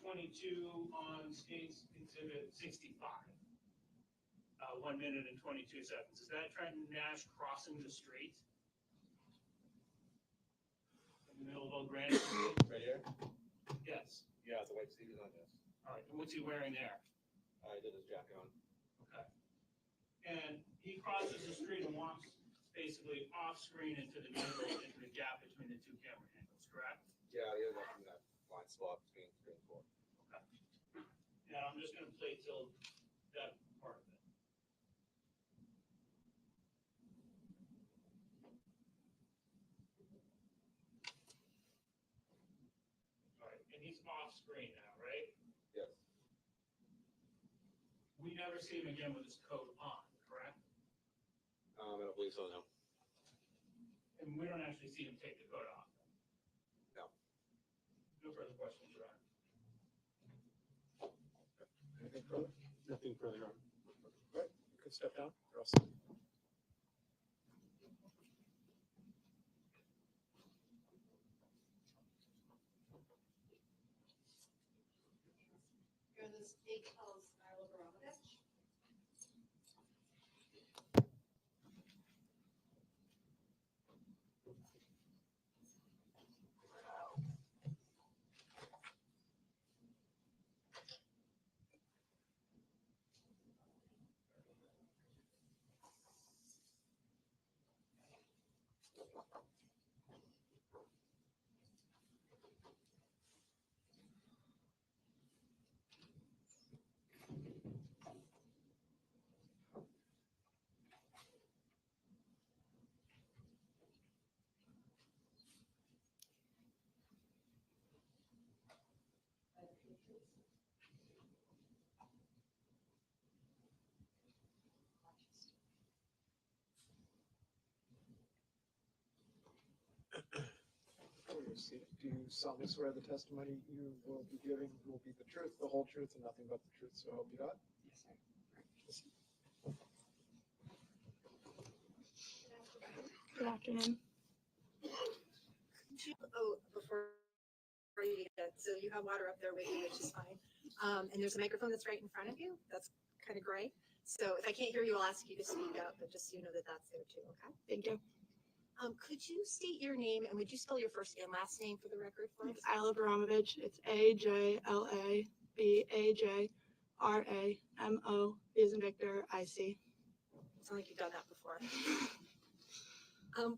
[SPEAKER 7] 22 on State's Exhibit 65. 1 minute and 22 seconds. Is that Trenton Nash crossing the street? In the middle of Old Granite Street?
[SPEAKER 4] Right here?
[SPEAKER 7] Yes.
[SPEAKER 4] Yeah, the white sleeves on, yes.
[SPEAKER 7] All right. And what's he wearing there?
[SPEAKER 4] I did his jacket on.
[SPEAKER 7] Okay. And he crosses the street and walks basically off screen into the middle, into the gap between the two camera angles, correct?
[SPEAKER 4] Yeah, he ended up in that blind spot between screen and four.
[SPEAKER 7] Okay. And I'm just going to play till that part of it. All right. And he's off screen now, right?
[SPEAKER 4] Yes.
[SPEAKER 7] We never see him again with his coat on, correct?
[SPEAKER 4] I don't believe so, no.
[SPEAKER 7] And we don't actually see him take the coat off.
[SPEAKER 4] No.
[SPEAKER 7] No further questions, Your Honor.
[SPEAKER 2] Anything further?
[SPEAKER 4] Nothing further on.
[SPEAKER 2] All right, you could step down. You're all set.
[SPEAKER 8] You're the state of Abramovich.
[SPEAKER 2] Do you solemnly swear the testimony you will be giving will be the truth, the whole truth, and nothing but the truth, so help you God?
[SPEAKER 8] Yes, sir.
[SPEAKER 9] Good afternoon.
[SPEAKER 8] Before you get, so you have water up there with you, which is fine. And there's a microphone that's right in front of you. That's kind of gray. So if I can't hear you, I'll ask you to speak up, but just so you know that that's there too, okay?
[SPEAKER 9] Thank you.
[SPEAKER 8] Could you state your name and would you spell your first and last name for the record for us?
[SPEAKER 9] It's Isla Abramovich. It's AJLABAJRAMO, V as in Victor, IC.
[SPEAKER 8] Sounds like you've done that before.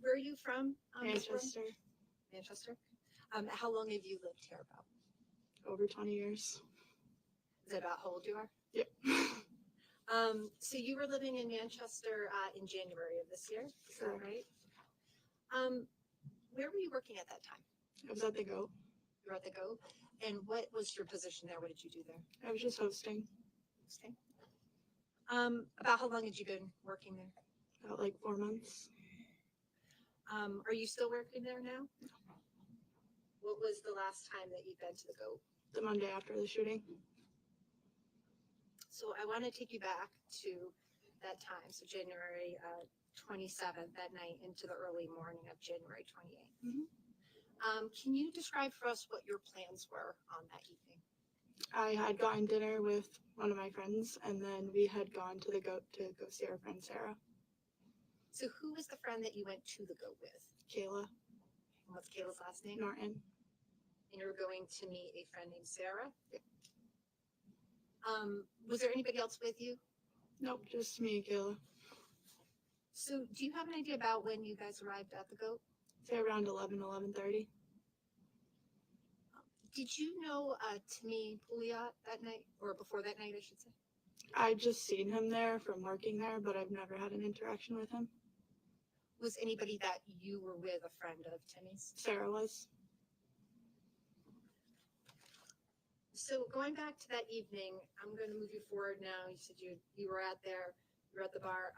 [SPEAKER 8] Where are you from? Ms. Brown?
[SPEAKER 9] Manchester,
[SPEAKER 8] Manchester. How long have you lived here about?
[SPEAKER 9] over 20 years.
[SPEAKER 8] Is that about how old you are?
[SPEAKER 9] Yep.
[SPEAKER 8] So you were living in Manchester in January of this year, is that
[SPEAKER 9] Correct.
[SPEAKER 8] right? Where were you working at that time?
[SPEAKER 9] I was at the GOAT.
[SPEAKER 8] You were at the Go, and what was your position there? What did you do there?
[SPEAKER 9] I was just hosting
[SPEAKER 8] Okay. About how long had you been working there?
[SPEAKER 9] about like 4 months.
[SPEAKER 8] Are you still working there now? What was the last time that you've been to the Go?
[SPEAKER 9] The Monday after the shooting.
[SPEAKER 8] So I want to take you back to that time, so January 27th, that night into the early morning of January 28th.
[SPEAKER 9] Mhm.
[SPEAKER 8] Can you describe for us what your plans were on that evening?
[SPEAKER 9] I had gotten dinner with one of my friends, and then we had gone to the GOAT to go see our friend Sarah.
[SPEAKER 8] So who was the friend that you went to the Go with?
[SPEAKER 9] Kayla
[SPEAKER 8] And what's Kayla's last name?
[SPEAKER 9] Norton.
[SPEAKER 8] And you were going to meet a friend named Sarah? Was there anybody else with you?
[SPEAKER 9] Nope, just me and Kayla.
[SPEAKER 8] So do you have an idea about when you guys arrived at the Goat?
[SPEAKER 9] Say around 11:30.
[SPEAKER 8] Did you know Timothy Pouliot that night, or before that night, I should say?
[SPEAKER 9] I just seen him there from working there, but I've never had an interaction with him.
[SPEAKER 8] Was anybody that you were with a friend of Timmy's?
[SPEAKER 9] Sarah was.
[SPEAKER 8] So going back to that evening, I'm going to move you forward now. You said you were at the bar.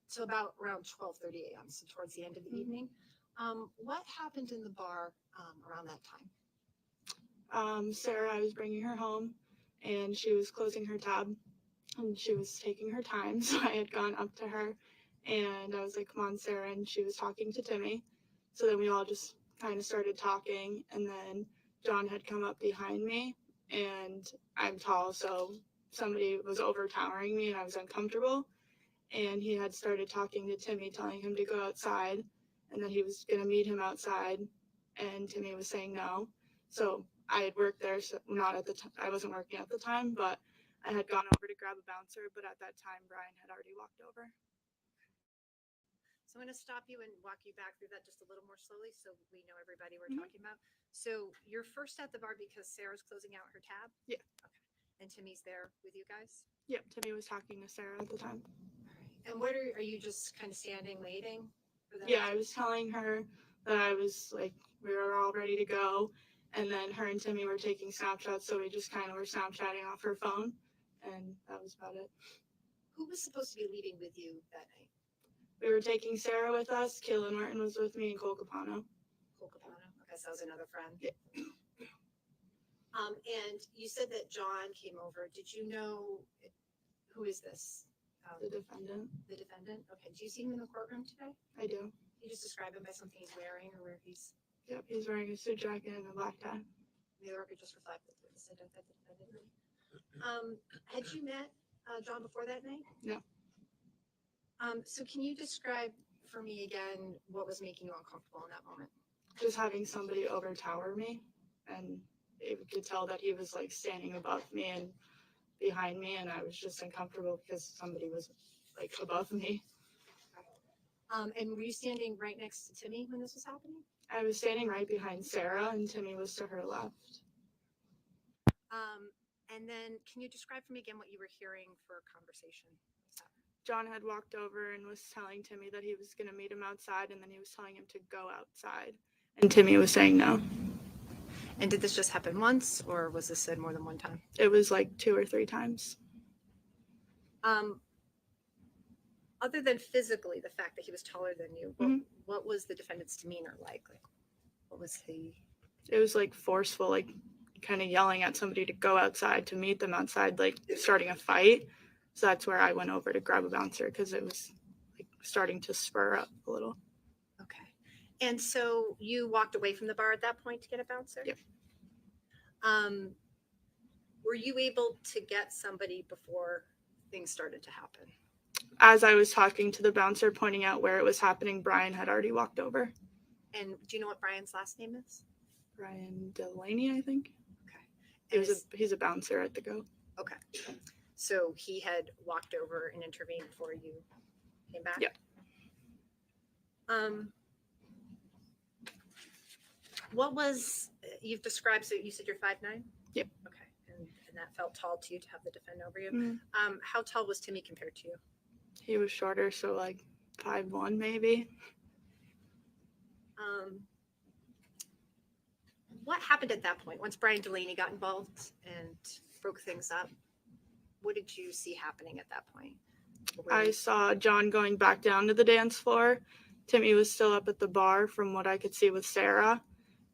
[SPEAKER 8] So about around 12:30 a.m. So towards the end of the evening. What happened in the bar around that time?
[SPEAKER 9] Sarah, I was bringing her home, and she was closing her tab, and she was taking her time. So I had gone up to her, and I was like, "Come on, Sarah," and she was talking to Timmy. So then we all just kind of started talking, and then John had come up behind me, and I'm tall, so somebody was overtowering me and I was uncomfortable. And he had started talking to Timmy, telling him to go outside and that he was going to meet him outside. And Timmy was saying no. So I had worked there, so not at the time, I wasn't working at the time, but I had gone over to grab a bouncer. But at that time, Brian had already walked over.
[SPEAKER 8] So I'm going to stop you and walk you back through that just a little more slowly so we know everybody we're
[SPEAKER 9] Mhm.
[SPEAKER 8] talking about. So you're first at the bar because Sarah's closing out her tab?
[SPEAKER 9] Yeah.
[SPEAKER 8] Okay. And Timmy's there with you guys?
[SPEAKER 9] Yep, Timmy was talking to Sarah at the time.
[SPEAKER 8] All right. And what are you just kind of standing waiting for them?
[SPEAKER 9] Yeah, I was telling her that I was like, we were all ready to go. And then her and Timmy were taking Snapshots, so we just kind of were Snapchatting off her phone. And that was about it.
[SPEAKER 8] Who was supposed to be leaving with you that night?
[SPEAKER 9] We were taking Sarah with us. Kayla Norton was with me, and Cole Capano.
[SPEAKER 8] Cole Capano. Okay, so that was another friend.
[SPEAKER 9] Yeah.
[SPEAKER 8] And you said that John came over. Did you know who is this?
[SPEAKER 9] The defendant.
[SPEAKER 8] The defendant. Okay. Do you see him in the courtroom today?
[SPEAKER 9] I do.
[SPEAKER 8] Can you just describe him by something he's wearing or where he's?
[SPEAKER 9] Yep, he's wearing a suit jacket and a black tie.
[SPEAKER 8] The record just reflect that it's identified the defendant. Had you met John before that night?
[SPEAKER 9] No.
[SPEAKER 8] So can you describe for me again what was making you uncomfortable in that moment?
[SPEAKER 9] Just having somebody overtower me, and you could tell that he was like standing above me and behind me, and I was just uncomfortable because somebody was like above me.
[SPEAKER 8] And were you standing right next to Timmy when this was happening?
[SPEAKER 9] I was standing right behind Sarah, and Timmy was to her left.
[SPEAKER 8] And then can you describe for me again what you were hearing for a conversation?
[SPEAKER 9] John had walked over and was telling Timmy that he was going to meet him outside, and then he was telling him to go outside. And Timmy was saying no.
[SPEAKER 8] And did this just happen once, or was this said more than one time?
[SPEAKER 9] It was like 2 or 3 times.
[SPEAKER 8] Other than physically, the fact that he was taller than you, what was the defendant's demeanor like? Like, what was he?
[SPEAKER 9] It was like forceful, like kind of yelling at somebody to go outside, to meet them outside, like starting a fight. So that's where I went over to grab a bouncer because it was like starting to spur up a little.
[SPEAKER 8] Okay. And so you walked away from the bar at that point to get a bouncer?
[SPEAKER 9] Yep.
[SPEAKER 8] Were you able to get somebody before things started to happen?
[SPEAKER 9] As I was talking to the bouncer, pointing out where it was happening, Brian had already walked over.
[SPEAKER 8] And do you know what Brian's last name is?
[SPEAKER 9] Brian Delaney, I think.
[SPEAKER 8] Okay.
[SPEAKER 9] He's a bouncer at the Goat.
[SPEAKER 8] Okay. So he had walked over and intervened before you came back?
[SPEAKER 9] Yep.
[SPEAKER 8] What was, you've described, so you said you're 5'9"?
[SPEAKER 9] Yep.
[SPEAKER 8] Okay. And that felt tall to you to have the defendant over you.
[SPEAKER 9] Mhm.
[SPEAKER 8] How tall was Timmy compared to you?
[SPEAKER 9] He was shorter, so like 5'1" maybe.
[SPEAKER 8] What happened at that point? Once Brian Delaney got involved and broke things up, what did you see happening at that point?
[SPEAKER 9] I saw John going back down to the dance floor. Timmy was still up at the bar from what I could see with Sarah.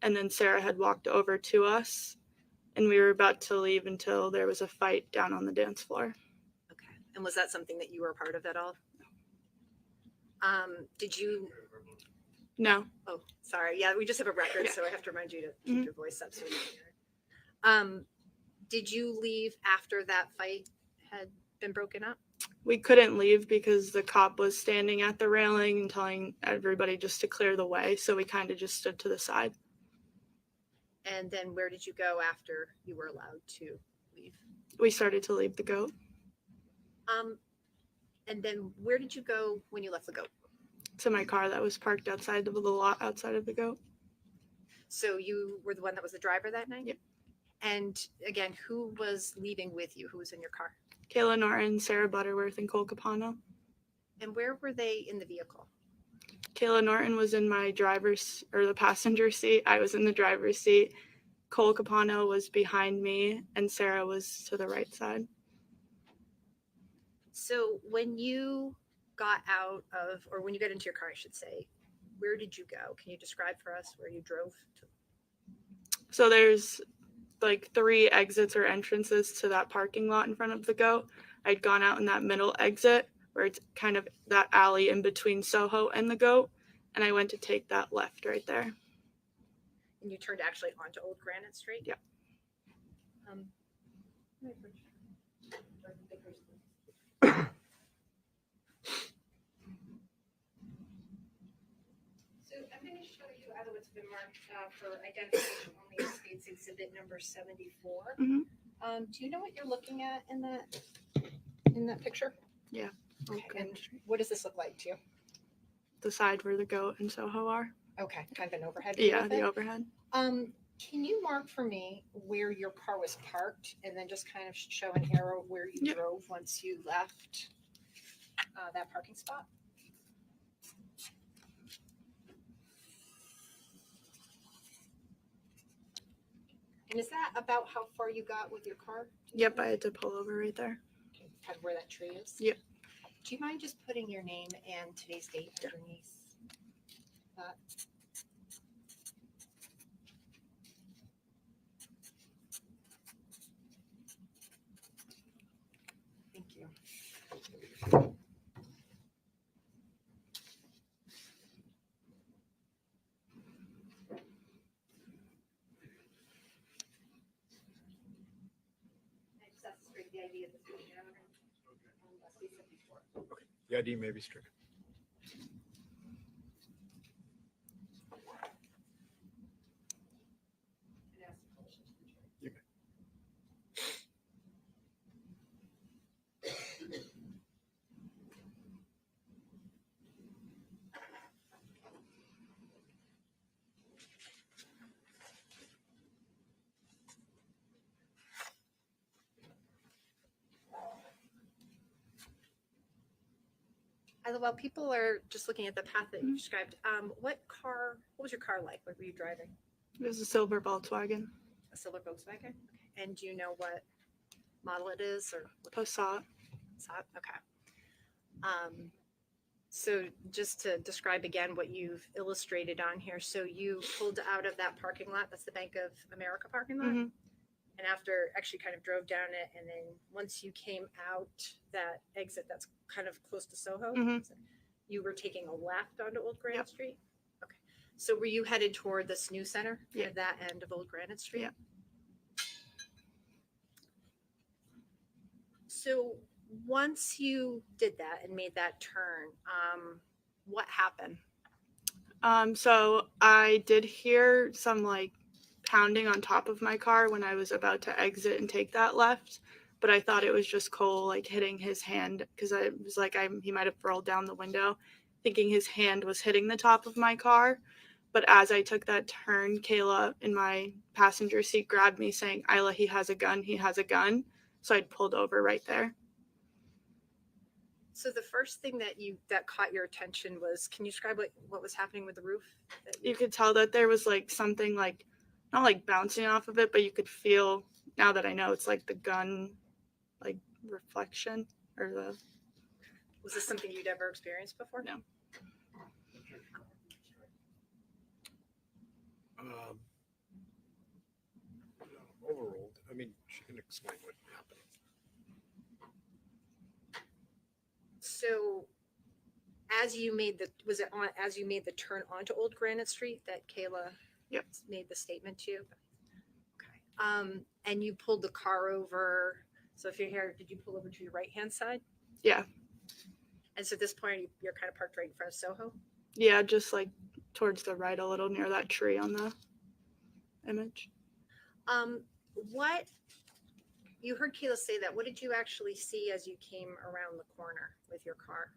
[SPEAKER 9] And then Sarah had walked over to us, and we were about to leave until there was a fight down on the dance floor.
[SPEAKER 8] Okay. And was that something that you were a part of at all? Did you?
[SPEAKER 9] No.
[SPEAKER 8] Oh, sorry. Yeah, we just have a record,
[SPEAKER 9] Yeah.
[SPEAKER 8] so I have to remind you to keep your voice up so we can hear it. Did you leave after that fight had been broken up?
[SPEAKER 9] We couldn't leave because the cop was standing at the railing and telling everybody just to clear the way, so we kind of just stood to the side.
[SPEAKER 8] And then where did you go after you were allowed to leave?
[SPEAKER 9] We started to leave the Goat.
[SPEAKER 8] And then where did you go when you left the Goat?
[SPEAKER 9] To my car that was parked outside of the lot outside of the Goat.
[SPEAKER 8] So you were the one that was the driver that night?
[SPEAKER 9] Yep.
[SPEAKER 8] And again, who was leaving with you? Who was in your car?
[SPEAKER 9] Kayla Norton, Sarah Butterworth, and Cole Capano.
[SPEAKER 8] And where were they in the vehicle?
[SPEAKER 9] Kayla Norton was in my the passenger seat. I was in the driver's seat. Cole Capano was behind me, and Sarah was to the right side.
[SPEAKER 8] So when you got out of, or when you got into your car, I should say, where did you go? Can you describe for us where you drove to?
[SPEAKER 9] So there's like 3 exits or entrances to that parking lot in front of the Goat. I'd gone out in that middle exit where it's kind of that alley in between Soho and the Goat, and I went to take that left right there.
[SPEAKER 8] And you turned actually onto Old Granite Street?
[SPEAKER 9] Yeah.
[SPEAKER 8] So I'm going to show you either what's been marked for identification only as states exhibit number 74.
[SPEAKER 9] Mhm.
[SPEAKER 8] Do you know what you're looking at in that picture?
[SPEAKER 9] Yeah.
[SPEAKER 8] Okay.
[SPEAKER 9] Okay.
[SPEAKER 8] And what does this look like to you?
[SPEAKER 9] The side where the goat and Soho are.
[SPEAKER 8] Okay, kind of an overhead view
[SPEAKER 9] Yeah,
[SPEAKER 8] of
[SPEAKER 9] the
[SPEAKER 8] it.
[SPEAKER 9] overhead.
[SPEAKER 8] Can you mark for me where your car was parked and then just kind of show an arrow where you
[SPEAKER 9] Yep.
[SPEAKER 8] drove once you left that parking spot? And is that about how far you got with your car?
[SPEAKER 9] Yep, I had to pull over right there.
[SPEAKER 8] Okay, kind of where that tree is?
[SPEAKER 9] Yep.
[SPEAKER 8] Do you mind just putting your name and today's date underneath that? Thank you. The ID of this
[SPEAKER 2] The ID may be stricken. You may.
[SPEAKER 8] While people are just looking at the path that you described, what was your car like? What were you driving?
[SPEAKER 9] It was a silver Volkswagen.
[SPEAKER 8] A silver Volkswagen? Okay. And do you know what model it is or what
[SPEAKER 9] Passat.
[SPEAKER 8] Okay. So just to describe again what you've illustrated on here. So you pulled out of that parking lot, that's the Bank of America parking lot.
[SPEAKER 9] Mhm.
[SPEAKER 8] And after actually kind of drove down it, and then once you came out that exit that's kind of close to Soho,
[SPEAKER 9] Mhm.
[SPEAKER 8] you were taking a left onto Old Granite
[SPEAKER 9] Yep.
[SPEAKER 8] Street? Okay. So were you headed toward this new center
[SPEAKER 9] Yeah.
[SPEAKER 8] at that end of Old Granite Street?
[SPEAKER 9] Yeah.
[SPEAKER 8] So once you did that and made that turn, what happened?
[SPEAKER 9] So I did hear some like pounding on top of my car when I was about to exit and take that left, but I thought it was just Cole like hitting his hand because I was like he might have rolled down the window, thinking his hand was hitting the top of my car. But as I took that turn, Kayla in my passenger seat grabbed me saying, "Isla, he has a gun, he has a gun." So I pulled over right there.
[SPEAKER 8] So the first thing that caught your attention was, can you describe what was happening with the roof?
[SPEAKER 9] You could tell that there was like something like not like bouncing off of it, but you could feel, now that I know, it's like the gun like reflection or the
[SPEAKER 8] Was this something you'd ever experienced before?
[SPEAKER 9] No.
[SPEAKER 2] Overruled. I mean, she can explain what happened.
[SPEAKER 8] So as you made the turn onto Old Granite Street that Kayla
[SPEAKER 9] Yep.
[SPEAKER 8] made the statement to you? Okay. And you pulled the car over. So if you're here, did you pull over to your right-hand side?
[SPEAKER 9] Yeah.
[SPEAKER 8] And so at this point, you're kind of parked right in front of Soho?
[SPEAKER 9] Yeah, just like towards the right a little near that tree on the image.
[SPEAKER 8] What you heard Kayla say that. What did you actually see as you came around the corner with your car?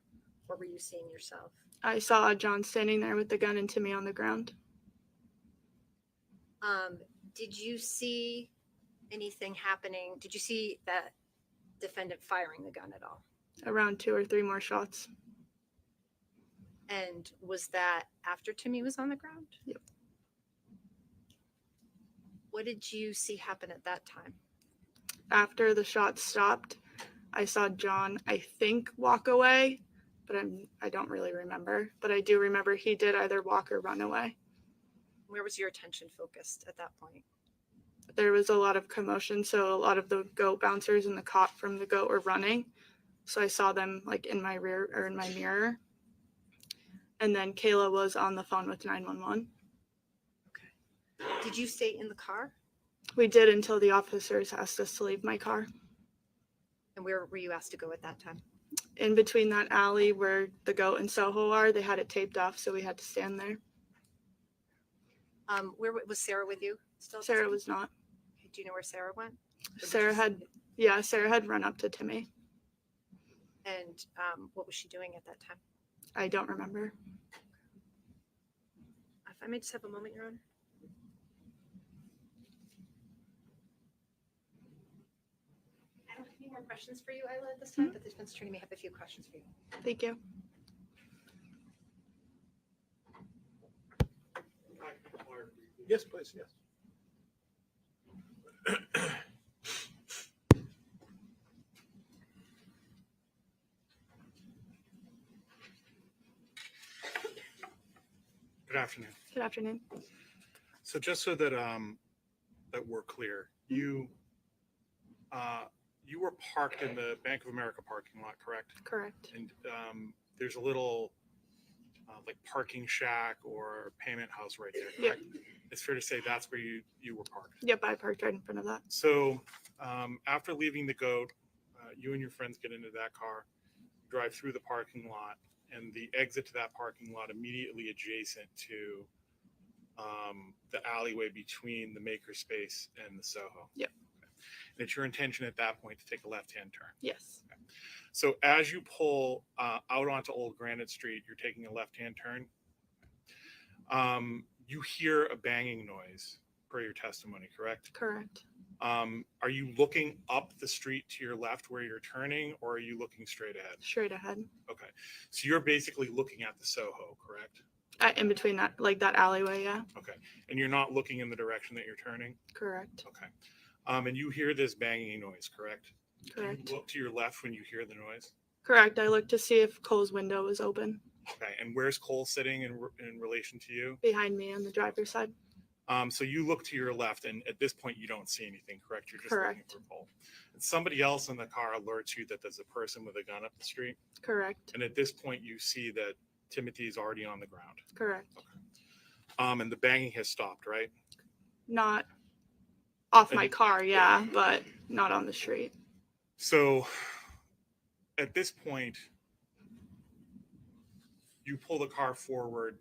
[SPEAKER 8] What were you seeing yourself?
[SPEAKER 9] I saw John standing there with the gun and Timmy on the ground.
[SPEAKER 8] Did you see anything happening? Did you see that defendant firing the gun at all?
[SPEAKER 9] Around 2 or 3 more shots.
[SPEAKER 8] And was that after Timmy was on the ground?
[SPEAKER 9] Yep.
[SPEAKER 8] What did you see happen at that time?
[SPEAKER 9] After the shots stopped, I saw John, I think, walk away, but I don't really remember. But I do remember he did either walk or run away.
[SPEAKER 8] Where was your attention focused at that point?
[SPEAKER 9] There was a lot of commotion, so a lot of the goat bouncers and the cop from the goat were running. So I saw them like in my rear or in my mirror. And then Kayla was on the phone with 911.
[SPEAKER 8] Okay. Did you stay in the car?
[SPEAKER 9] We did until the officers asked us to leave my car.
[SPEAKER 8] And where were you asked to go at that time?
[SPEAKER 9] In between that alley where the goat and Soho are, they had it taped off, so we had to stand there.
[SPEAKER 8] Where was Sarah with you? Still at this
[SPEAKER 9] Sarah
[SPEAKER 8] time?
[SPEAKER 9] was not.
[SPEAKER 8] Okay, do you know where Sarah went?
[SPEAKER 9] Sarah had run up to Timmy.
[SPEAKER 8] And what was she doing at that time?
[SPEAKER 9] I don't remember.
[SPEAKER 8] If I may just have a moment, Your Honor. I don't have any more questions for you, Isla, at this time, but the defense attorney may have a few questions for you.
[SPEAKER 9] Thank you.
[SPEAKER 2] Yes, please, yes.
[SPEAKER 10] Good afternoon.
[SPEAKER 9] Good afternoon.
[SPEAKER 10] So just so that that we're clear, you were parked in the Bank of America parking lot, correct?
[SPEAKER 9] Correct.
[SPEAKER 10] And there's a little like parking shack or payment house right there,
[SPEAKER 9] Yep.
[SPEAKER 10] correct? It's fair to say that's where you were parked.
[SPEAKER 9] Yep, I parked right in front of that.
[SPEAKER 10] So after leaving the goat, you and your friends get into that car, drive through the parking lot, and the exit to that parking lot immediately adjacent to the alleyway between the makerspace and the Soho.
[SPEAKER 9] Yep.
[SPEAKER 10] Okay. And it's your intention at that point to take a left-hand turn.
[SPEAKER 9] Yes.
[SPEAKER 10] Okay. So as you pull out onto Old Granite Street, you're taking a left-hand turn. You hear a banging noise per your testimony, correct?
[SPEAKER 9] Correct.
[SPEAKER 10] Are you looking up the street to your left where you're turning, or are you looking straight ahead?
[SPEAKER 9] Straight ahead.
[SPEAKER 10] Okay. So you're basically looking at the Soho, correct?
[SPEAKER 9] In between that, like that alleyway, yeah.
[SPEAKER 10] Okay. And you're not looking in the direction that you're turning?
[SPEAKER 9] Correct.
[SPEAKER 10] Okay. And you hear this banging noise, correct?
[SPEAKER 9] Correct.
[SPEAKER 10] Do you look to your left when you hear the noise?
[SPEAKER 9] Correct. I looked to see if Cole's window was open.
[SPEAKER 10] Okay. And where's Cole sitting in relation to you?
[SPEAKER 9] Behind me on the driver's side.
[SPEAKER 10] So you look to your left, and at this point, you don't see anything, correct? You're just
[SPEAKER 9] Correct.
[SPEAKER 10] looking for Cole. And somebody else in the car alerts you that there's a person with a gun up the street.
[SPEAKER 9] Correct.
[SPEAKER 10] And at this point, you see that Timothy is already on the ground.
[SPEAKER 9] Correct.
[SPEAKER 10] Okay. And the banging has stopped, right?
[SPEAKER 9] Not off my car, yeah, but not on the street.
[SPEAKER 10] So at this point, you pull the car forward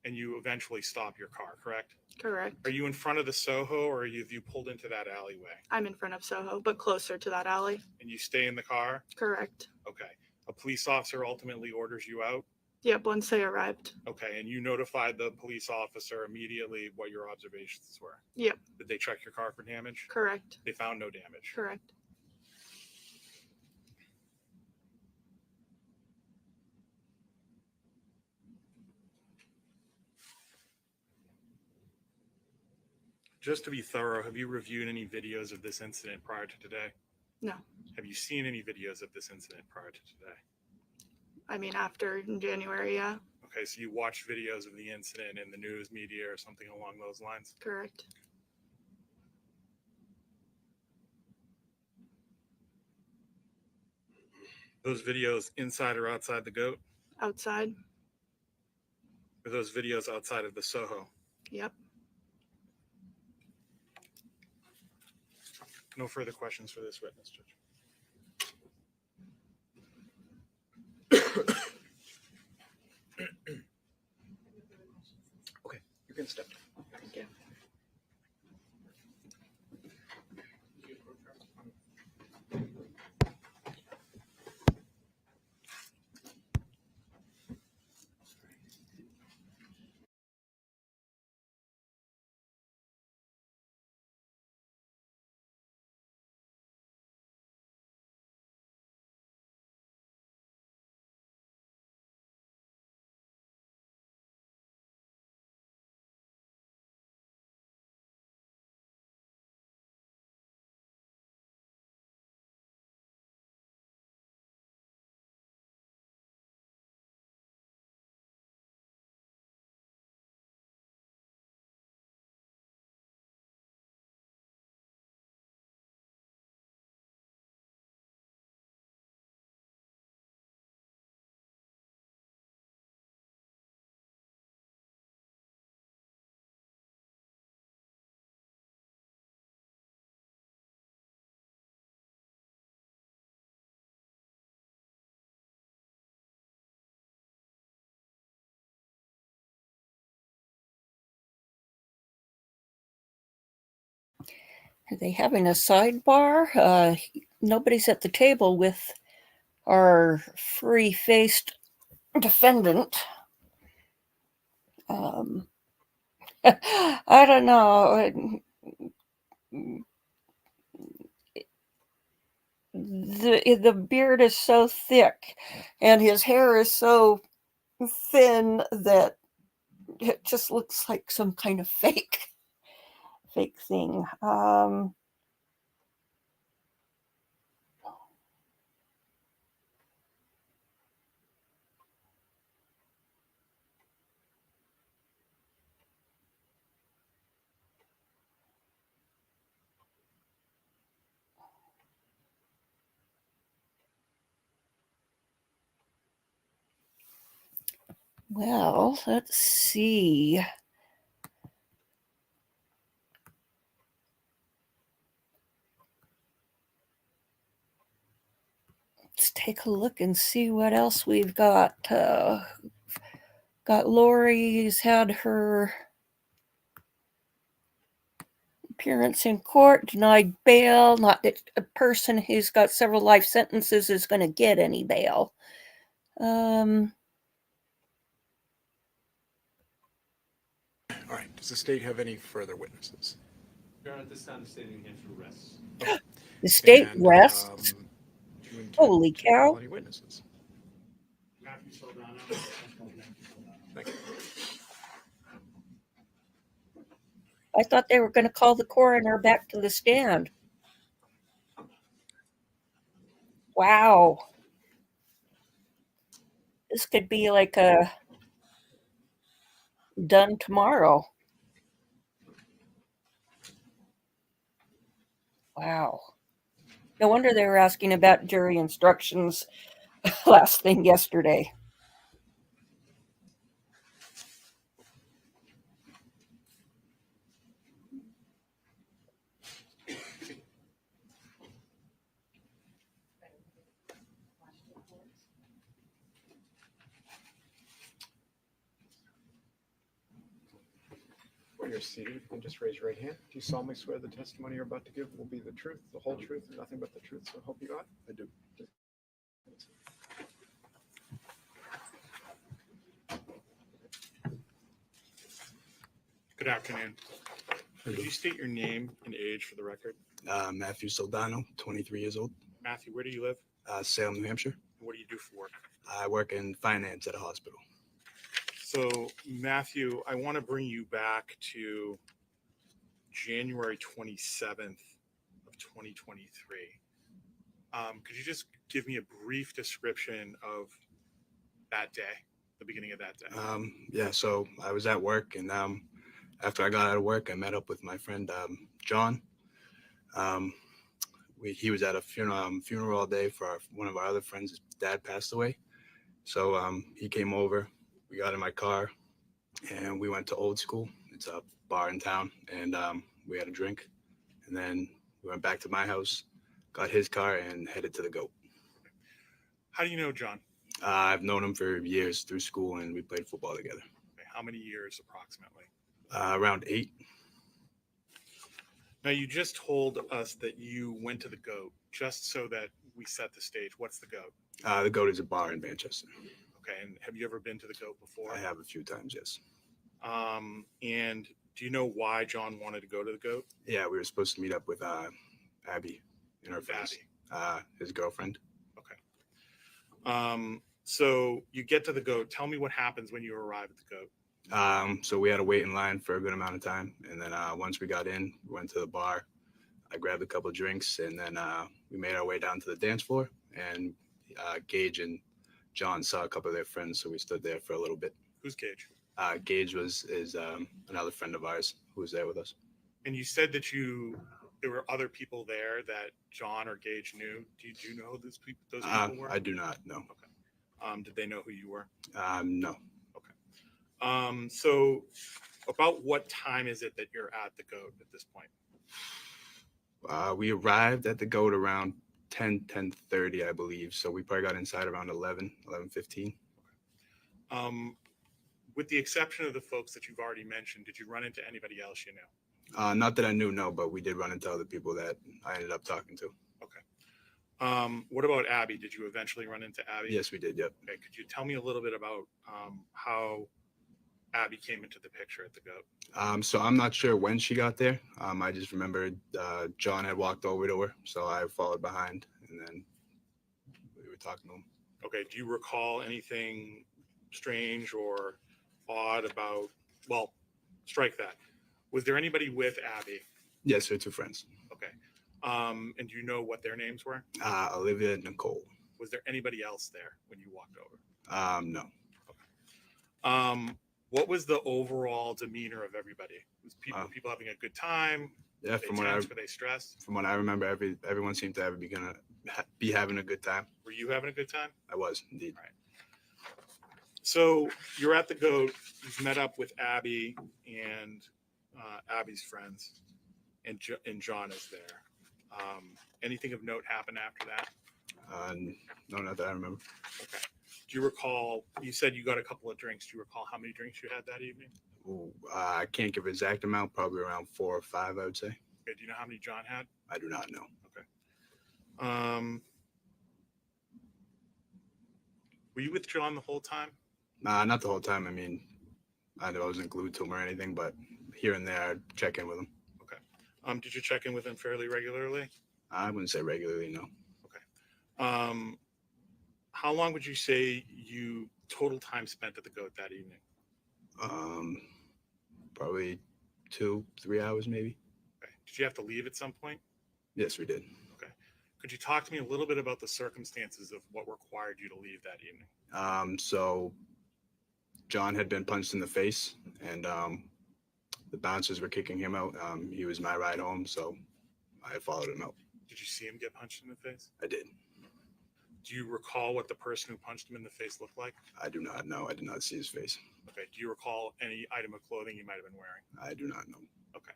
[SPEAKER 10] and you eventually stop your car, correct?
[SPEAKER 9] Correct.
[SPEAKER 10] Are you in front of the Soho, or have you pulled into that alleyway?
[SPEAKER 9] I'm in front of Soho, but closer to that alley.
[SPEAKER 10] And you stay in the car?
[SPEAKER 9] Correct.
[SPEAKER 10] Okay. A police officer ultimately orders you out?
[SPEAKER 9] Yep, once they arrived.
[SPEAKER 10] Okay. And you notified the police officer immediately what your observations were?
[SPEAKER 9] Yep.
[SPEAKER 10] Did they check your car for damage?
[SPEAKER 9] Correct.
[SPEAKER 10] They found no damage?
[SPEAKER 9] Correct.
[SPEAKER 10] Just to be thorough, have you reviewed any videos of this incident prior to today?
[SPEAKER 9] No.
[SPEAKER 10] Have you seen any videos of this incident prior to today?
[SPEAKER 9] I mean, after in January, yeah.
[SPEAKER 10] Okay, so you watched videos of the incident in the news media or something along those lines?
[SPEAKER 9] Correct.
[SPEAKER 10] Those videos inside or outside the goat?
[SPEAKER 9] Outside.
[SPEAKER 10] Or those videos outside of the Soho?
[SPEAKER 9] Yep.
[SPEAKER 10] No further questions for this witness, Judge.
[SPEAKER 2] Okay, you can step down.
[SPEAKER 1] Are they having a sidebar? Nobody's at the table with our free-faced defendant. I don't know. The beard is so thick and his hair is so thin that it just looks like some kind of fake thing. Well, let's see. Let's take a look and see what else we've got. Got Lori's had her appearance in court, denied bail. Not that a person who's got several life sentences is going to get any bail.
[SPEAKER 2] All right. Does the state have any further witnesses?
[SPEAKER 3] Your Honor, at this time, the state of New Hampshire rests.
[SPEAKER 1] The state
[SPEAKER 2] And,
[SPEAKER 1] rests.
[SPEAKER 2] do you intend
[SPEAKER 1] Holy
[SPEAKER 2] to call
[SPEAKER 1] cow.
[SPEAKER 2] any witnesses?
[SPEAKER 7] Matthew Soldano.
[SPEAKER 2] Thank you.
[SPEAKER 1] I thought they were going to call the coroner back to the stand. Wow. This could be like a done tomorrow. Wow. No wonder they were asking about jury instructions last thing yesterday.
[SPEAKER 2] When you're seated, you can just raise your right hand. Do you solemnly swear the testimony you're about to give will be the truth, the whole truth, and nothing but the truth? So help you God? I do.
[SPEAKER 10] Good afternoon. Could you state your name and age for the record?
[SPEAKER 11] Matthew Soldano, 23 years old,
[SPEAKER 10] Matthew, where do you live?
[SPEAKER 11] Salem, New Hampshire.
[SPEAKER 10] What do you do for work?
[SPEAKER 11] I work in finance at a hospital.
[SPEAKER 10] So, Matthew, I want to bring you back to January 27th of 2023. Could you just give me a brief description of that day, the beginning of that day?
[SPEAKER 11] Yeah, so I was at work, and after I got out of work, I met up with my friend John. He was at a funeral all day for one of our other friends. His dad passed away. So he came over, we got in my car, and we went to Old School. It's a bar in town, and we had a drink. And then we went back to my house, got his car, and headed to the GOAT.
[SPEAKER 10] How do you know John?
[SPEAKER 11] I've known him for years through school, and we played football together.
[SPEAKER 10] Okay, how many years approximately?
[SPEAKER 11] Around 8.
[SPEAKER 10] Now, you just told us that you went to the GOAT. Just so that we set the stage, what's the GOAT?
[SPEAKER 11] The GOAT is a bar in Manchester.
[SPEAKER 10] Okay, and have you ever been to the GOAT before?
[SPEAKER 11] I have a few times, yes.
[SPEAKER 10] And do you know why John wanted to go to the GOAT?
[SPEAKER 11] Yeah, we were supposed to meet up with Abby and her friends, his girlfriend.
[SPEAKER 10] Okay. So you get to the GOAT. Tell me what happens when you arrive at the GOAT.
[SPEAKER 11] So we had to wait in line for a good amount of time. And then once we got in, we went to the bar. I grabbed a couple of drinks, and then we made our way down to the dance floor. And Gage and John saw a couple of their friends, so we stood there for a little bit.
[SPEAKER 10] Who's Gage?
[SPEAKER 11] Gage is another friend of ours who was there with us.
[SPEAKER 10] And you said that there were other people there that John or Gage knew. Did you know those people were?
[SPEAKER 11] I do not know.
[SPEAKER 10] Okay. Did they know who you were?
[SPEAKER 11] No.
[SPEAKER 10] Okay. So about what time is it that you're at the GOAT at this point?
[SPEAKER 11] We arrived at the GOAT around 10:30, I believe. So we probably got inside around 11:15.
[SPEAKER 10] With the exception of the folks that you've already mentioned, did you run into anybody else you knew?
[SPEAKER 11] Not that I knew, no, but we did run into other people that I ended up talking to.
[SPEAKER 10] What about Abby? Did you eventually run into Abby?
[SPEAKER 11] Yes, we did. Yep.
[SPEAKER 10] Okay. Could you tell me a little bit about how Abby came into the picture at the goat?
[SPEAKER 11] So I'm not sure when she got there. I just remembered John had walked over to her, so I followed behind, and then we were talking to him.
[SPEAKER 10] Okay. Do you recall anything strange or odd about? Well, strike that. Was there anybody with Abby?
[SPEAKER 11] Yes, her two friends.
[SPEAKER 10] Okay. And do you know what their names were?
[SPEAKER 11] Olivia and Nicole.
[SPEAKER 10] Was there anybody else there when you walked over?
[SPEAKER 11] No.
[SPEAKER 10] What was the overall demeanor of everybody? Was people having a good time?
[SPEAKER 11] Yeah,
[SPEAKER 10] Were they stressed?
[SPEAKER 11] From what I remember, everyone seemed to be having a good time.
[SPEAKER 10] Were you having a good time?
[SPEAKER 11] I was indeed.
[SPEAKER 10] All right. So you're at the goat. You've met up with Abby and Abby's friends, and John is there. Anything of note happen after that?
[SPEAKER 11] No, not that I remember.
[SPEAKER 10] Okay. Do you recall? You said you got a couple of drinks. Do you recall how many drinks you had that evening?
[SPEAKER 11] Ooh, I can't give an exact amount. Probably around 4 or 5, I would say.
[SPEAKER 10] Okay. Do you know how many John had?
[SPEAKER 11] I do not know.
[SPEAKER 10] Okay. Were you with John the whole time?
[SPEAKER 11] Not the whole time. I mean, I wasn't glued to him or anything, but here and there, I'd check in with him.
[SPEAKER 10] Okay. Did you check in with him fairly regularly?
[SPEAKER 11] I wouldn't say regularly, no.
[SPEAKER 10] Okay. How long would you say you total time spent at the goat that evening?
[SPEAKER 11] Probably 2-3 hours, maybe.
[SPEAKER 10] Okay. Did you have to leave at some point?
[SPEAKER 11] Yes, we did.
[SPEAKER 10] Okay. Could you talk to me a little bit about the circumstances of what required you to leave that evening?
[SPEAKER 11] So John had been punched in the face, and the bouncers were kicking him out. He was my ride home, so I followed him out.
[SPEAKER 10] Did you see him get punched in the face?
[SPEAKER 11] I did.
[SPEAKER 10] Do you recall what the person who punched him in the face looked like?
[SPEAKER 11] I do not know. I did not see his face.
[SPEAKER 10] Okay. Do you recall any item of clothing he might have been wearing?
[SPEAKER 11] I do not know.
[SPEAKER 10] Okay.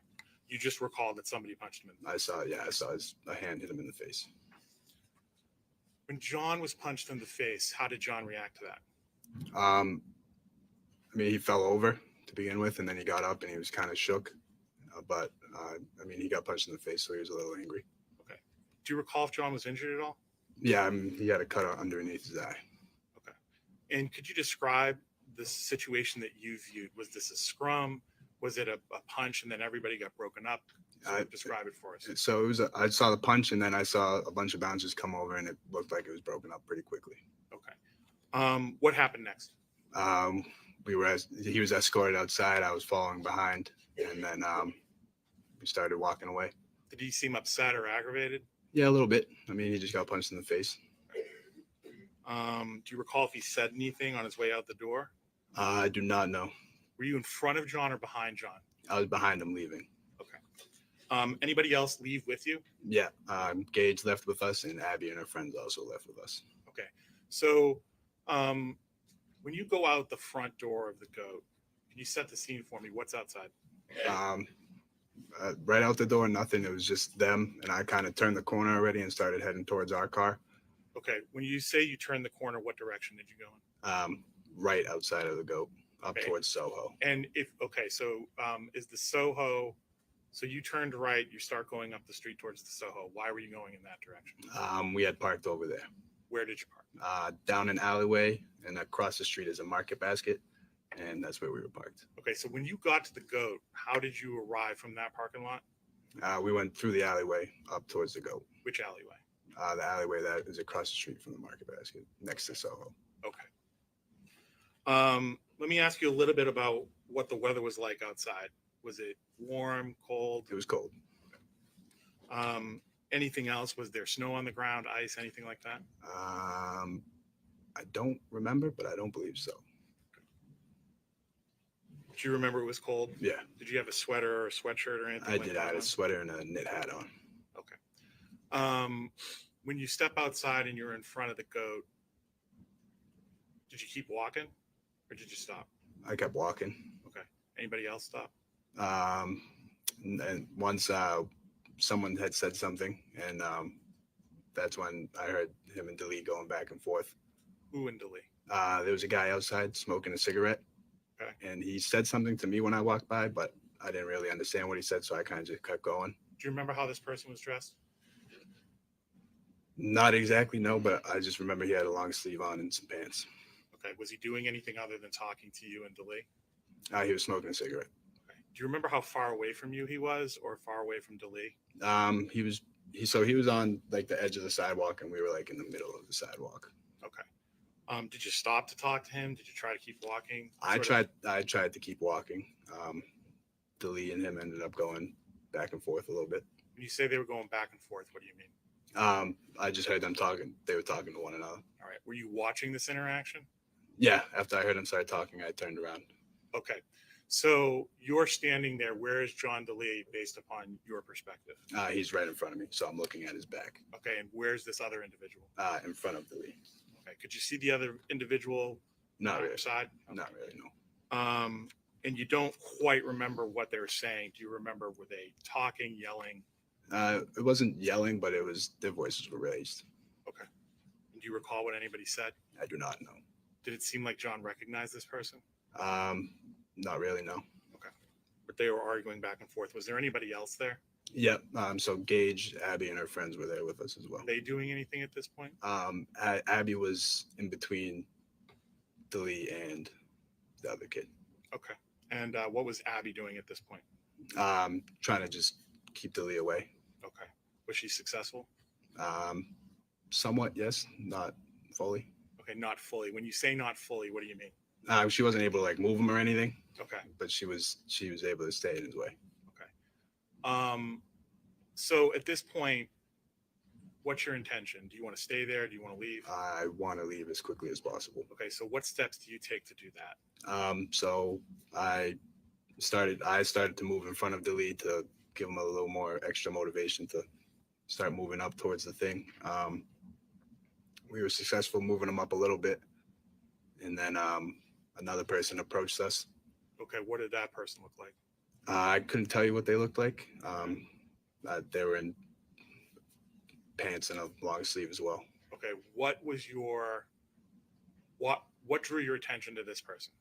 [SPEAKER 10] You just recall that somebody punched him in the face?
[SPEAKER 11] I saw a hand hit him in the face.
[SPEAKER 10] When John was punched in the face, how did John react to that?
[SPEAKER 11] I mean, he fell over to begin with, and then he got up and he was kind of shook. But I mean, he got punched in the face, so he was a little angry.
[SPEAKER 10] Okay. Do you recall if John was injured at all?
[SPEAKER 11] Yeah, he had a cut underneath his eye.
[SPEAKER 10] Okay. And could you describe the situation that you viewed? Was this a scrum? Was it a punch and then everybody got broken up? Describe it for us.
[SPEAKER 11] So it was. I saw the punch, and then I saw a bunch of bouncers come over, and it looked like it was broken up pretty quickly.
[SPEAKER 10] Okay. What happened next?
[SPEAKER 11] He was escorted outside. I was following behind, and then we started walking away.
[SPEAKER 10] Did he seem upset or aggravated?
[SPEAKER 11] Yeah, a little bit. I mean, he just got punched in the face.
[SPEAKER 10] Do you recall if he said anything on his way out the door?
[SPEAKER 11] I do not know.
[SPEAKER 10] Were you in front of John or behind John?
[SPEAKER 11] I was behind him leaving.
[SPEAKER 10] Okay. Anybody else leave with you?
[SPEAKER 11] Yeah, Gage left with us, and Abby and her friends also left with us.
[SPEAKER 10] Okay. So when you go out the front door of the goat, can you set the scene for me? What's outside?
[SPEAKER 11] Right out the door, nothing. It was just them, and I kind of turned the corner already and started heading towards our car.
[SPEAKER 10] Okay. When you say you turned the corner, what direction did you go in?
[SPEAKER 11] Right outside of the goat, up towards Soho.
[SPEAKER 10] And so is the Soho? So you turned right. You start going up the street towards the Soho. Why were you going in that direction?
[SPEAKER 11] We had parked over there.
[SPEAKER 10] Where did you park?
[SPEAKER 11] Down an alleyway, and across the street is a market basket, and that's where we were parked.
[SPEAKER 10] Okay, so when you got to the goat, how did you arrive from that parking lot?
[SPEAKER 11] We went through the alleyway up towards the goat.
[SPEAKER 10] Which alleyway?
[SPEAKER 11] The alleyway that is across the street from the market basket, next to Soho.
[SPEAKER 10] Okay. Let me ask you a little bit about what the weather was like outside. Was it warm, cold?
[SPEAKER 11] It was cold.
[SPEAKER 10] Anything else? Was there snow on the ground, ice, anything like that?
[SPEAKER 11] I don't remember, but I don't believe so.
[SPEAKER 10] Do you remember it was cold?
[SPEAKER 11] Yeah.
[SPEAKER 10] Did you have a sweater or a sweatshirt or anything
[SPEAKER 11] I
[SPEAKER 10] like
[SPEAKER 11] did.
[SPEAKER 10] that
[SPEAKER 11] I had
[SPEAKER 10] on?
[SPEAKER 11] a sweater and a knit hat on.
[SPEAKER 10] Okay. When you step outside and you're in front of the goat, did you keep walking or did you stop?
[SPEAKER 11] I kept walking.
[SPEAKER 10] Okay. Anybody else stop?
[SPEAKER 11] And once someone had said something, and that's when I heard him and Delee going back and forth.
[SPEAKER 10] Who and Delee?
[SPEAKER 11] There was a guy outside smoking a cigarette,
[SPEAKER 10] Okay.
[SPEAKER 11] and he said something to me when I walked by, but I didn't really understand what he said, so I kind of just kept going.
[SPEAKER 10] Do you remember how this person was dressed?
[SPEAKER 11] Not exactly, no, but I just remember he had a long sleeve on and some pants.
[SPEAKER 10] Okay. Was he doing anything other than talking to you and Delee?
[SPEAKER 11] He was smoking a cigarette.
[SPEAKER 10] Okay. Do you remember how far away from you he was, or far away from Delee?
[SPEAKER 11] He was on like the edge of the sidewalk, and we were like in the middle of the sidewalk.
[SPEAKER 10] Okay. Did you stop to talk to him? Did you try to keep walking?
[SPEAKER 11] I tried to keep walking. Delee and him ended up going back and forth a little bit.
[SPEAKER 10] When you say they were going back and forth, what do you mean?
[SPEAKER 11] I just heard them talking. They were talking to one another.
[SPEAKER 10] All right. Were you watching this interaction?
[SPEAKER 11] Yeah, after I heard them start talking, I turned around.
[SPEAKER 10] Okay. So you're standing there. Where is John Delee based upon your perspective?
[SPEAKER 11] He's right in front of me, so I'm looking at his back.
[SPEAKER 10] Okay. And where's this other individual?
[SPEAKER 11] In front of Delee.
[SPEAKER 10] Okay. Could you see the other individual
[SPEAKER 11] Not
[SPEAKER 10] on
[SPEAKER 11] really.
[SPEAKER 10] your side? Okay.
[SPEAKER 11] Not really, no.
[SPEAKER 10] And you don't quite remember what they were saying. Do you remember, were they talking, yelling?
[SPEAKER 11] It wasn't yelling, but their voices were raised.
[SPEAKER 10] Okay. Do you recall what anybody said?
[SPEAKER 11] I do not know.
[SPEAKER 10] Did it seem like John recognized this person?
[SPEAKER 11] Not really, no.
[SPEAKER 10] Okay. But they were arguing back and forth. Was there anybody else there?
[SPEAKER 11] Yep. So Gage, Abby, and her friends were there with us as well.
[SPEAKER 10] Were they doing anything at this point?
[SPEAKER 11] Abby was in between Delee and the other kid.
[SPEAKER 10] Okay. And what was Abby doing at this point?
[SPEAKER 11] Trying to just keep Delee away.
[SPEAKER 10] Okay. Was she successful?
[SPEAKER 11] Somewhat, yes. Not fully.
[SPEAKER 10] Okay, not fully. When you say not fully, what do you mean?
[SPEAKER 11] She wasn't able to like move him or anything.
[SPEAKER 10] Okay.
[SPEAKER 11] But she was able to stay in his way.
[SPEAKER 10] Okay. So at this point, what's your intention? Do you want to stay there? Do you want to leave?
[SPEAKER 11] I want to leave as quickly as possible.
[SPEAKER 10] Okay. So what steps do you take to do that?
[SPEAKER 11] So I started to move in front of Delee to give him a little more extra motivation to start moving up towards the thing. We were successful moving him up a little bit, and then another person approached us.
[SPEAKER 10] Okay. What did that person look like?
[SPEAKER 11] I couldn't tell you what they looked like. They were in pants and a long sleeve as well.
[SPEAKER 10] Okay. What drew your attention to this person?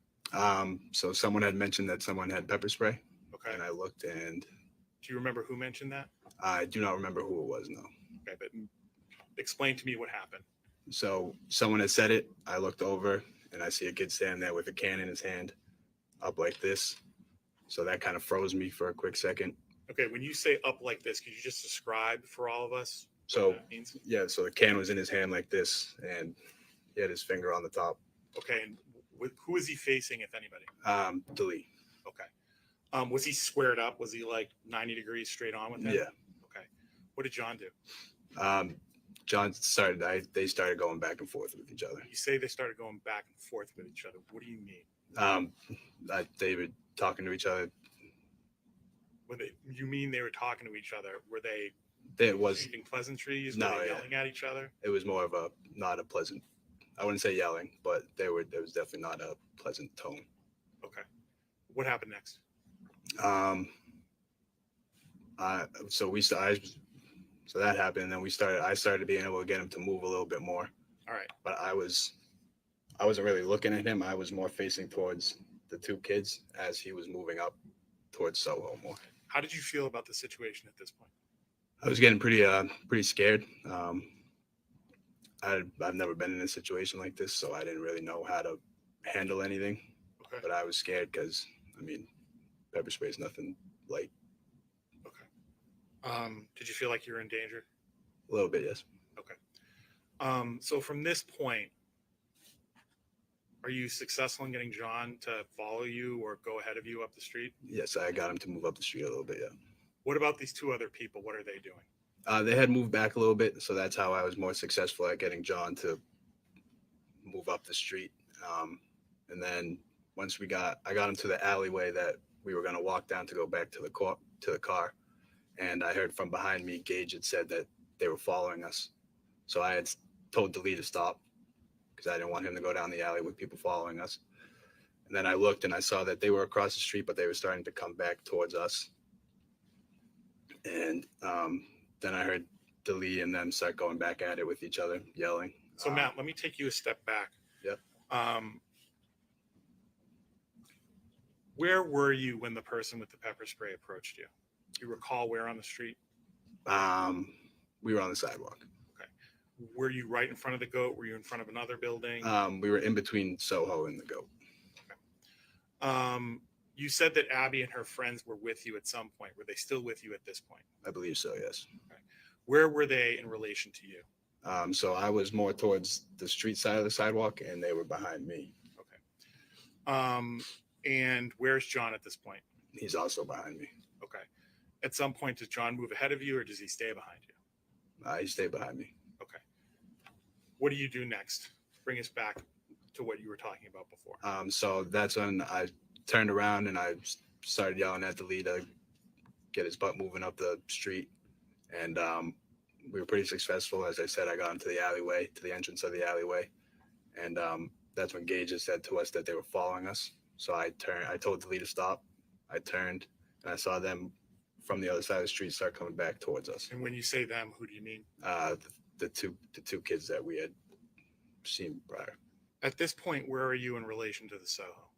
[SPEAKER 11] So someone had mentioned that someone had pepper spray.
[SPEAKER 10] Okay.
[SPEAKER 11] And I looked, and
[SPEAKER 10] do you remember who mentioned that?
[SPEAKER 11] I do not remember who it was, no.
[SPEAKER 10] Okay, but explain to me what happened.
[SPEAKER 11] So someone had said it. I looked over, and I see a kid standing there with a can in his hand up like this. So that kind of froze me for a quick second.
[SPEAKER 10] Okay, when you say up like this, could you just describe for all of us
[SPEAKER 11] So
[SPEAKER 10] what that means?
[SPEAKER 11] yeah, so the can was in his hand like this, and he had his finger on the top.
[SPEAKER 10] Okay, and who is he facing, if anybody?
[SPEAKER 11] Delee.
[SPEAKER 10] Okay. Was he squared up? Was he like 90 degrees straight on with him?
[SPEAKER 11] Yeah.
[SPEAKER 10] Okay. What did John do?
[SPEAKER 11] They started going back and forth with each other.
[SPEAKER 10] You say they started going back and forth with each other. What do you mean?
[SPEAKER 11] They were talking to each other.
[SPEAKER 10] You mean they were talking to each other? Were they
[SPEAKER 11] It was
[SPEAKER 10] exchanging pleasantries?
[SPEAKER 11] No,
[SPEAKER 10] Were they
[SPEAKER 11] yeah.
[SPEAKER 10] yelling at each other?
[SPEAKER 11] it was more of not a pleasant. I wouldn't say yelling, but there was definitely not a pleasant tone.
[SPEAKER 10] Okay. What happened next?
[SPEAKER 11] So that happened, and then I started being able to get him to move a little bit more.
[SPEAKER 10] All right.
[SPEAKER 11] But I wasn't really looking at him. I was more facing towards the two kids as he was moving up towards Soho more.
[SPEAKER 10] How did you feel about the situation at this point?
[SPEAKER 11] I was getting pretty scared. I've never been in a situation like this, so I didn't really know how to handle anything.
[SPEAKER 10] Okay.
[SPEAKER 11] But I was scared because, pepper spray is nothing light.
[SPEAKER 10] Okay. Did you feel like you were in danger?
[SPEAKER 11] A little bit, yes.
[SPEAKER 10] Okay. So from this point, are you successful in getting John to follow you or go ahead of you up the street?
[SPEAKER 11] Yes, I got him to move up the street a little bit, yeah.
[SPEAKER 10] What about these two other people? What are they doing?
[SPEAKER 11] They had moved back a little bit, so that's how I was more successful at getting John to move up the street. And then once I got him to the alleyway that we were going to walk down to go back to the car, and I heard from behind me, Gage had said that they were following us. So I had told Delee to stop because I didn't want him to go down the alley with people following us. And then I looked and I saw that they were across the street, but they were starting to come back towards us. And then I heard Delee and them start going back at it with each other, yelling.
[SPEAKER 10] So Matt, let me take you a step back.
[SPEAKER 11] Yep.
[SPEAKER 10] Where were you when the person with the pepper spray approached you? Do you recall where on the street?
[SPEAKER 11] We were on the sidewalk.
[SPEAKER 10] Okay. Were you right in front of the goat? Were you in front of another building?
[SPEAKER 11] We were in between Soho and the goat.
[SPEAKER 10] You said that Abby and her friends were with you at some point. Were they still with you at this point?
[SPEAKER 11] I believe so, yes.
[SPEAKER 10] Okay. Where were they in relation to you?
[SPEAKER 11] So I was more towards the street side of the sidewalk, and they were behind me.
[SPEAKER 10] Okay. And where's John at this point?
[SPEAKER 11] He's also behind me.
[SPEAKER 10] Okay. At some point, does John move ahead of you, or does he stay behind you?
[SPEAKER 11] He stayed behind me.
[SPEAKER 10] Okay. What do you do next? Bring us back to what you were talking about before.
[SPEAKER 11] So that's when I turned around and I started yelling at Delee to get his butt moving up the street. And we were pretty successful. As I said, I got into the alleyway, to the entrance of the alleyway. And that's when Gage had said to us that they were following us. So I told Delee to stop. I turned and I saw them from the other side of the street start coming back towards us.
[SPEAKER 10] And when you say them, who do you mean?
[SPEAKER 11] The two kids that we had seen prior.
[SPEAKER 10] At this point, where are you in relation to the Soho?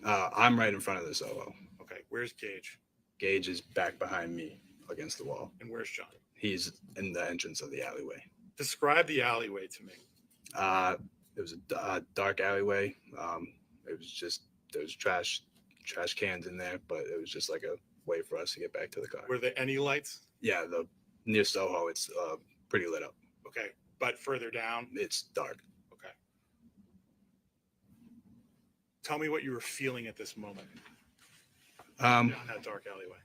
[SPEAKER 11] I'm right in front of the Soho.
[SPEAKER 10] Okay. Where's Gage?
[SPEAKER 11] Gage is back behind me against the wall.
[SPEAKER 10] And where's John?
[SPEAKER 11] He's in the entrance of the alleyway.
[SPEAKER 10] Describe the alleyway to me.
[SPEAKER 11] It was a dark alleyway. It was just, there was trash cans in there, but it was just like a way for us to get back to the car.
[SPEAKER 10] Were there any lights?
[SPEAKER 11] Yeah, near Soho, it's pretty lit up.
[SPEAKER 10] Okay. But further down?
[SPEAKER 11] It's dark.
[SPEAKER 10] Okay. Tell me what you were feeling at this moment. Down that dark alleyway.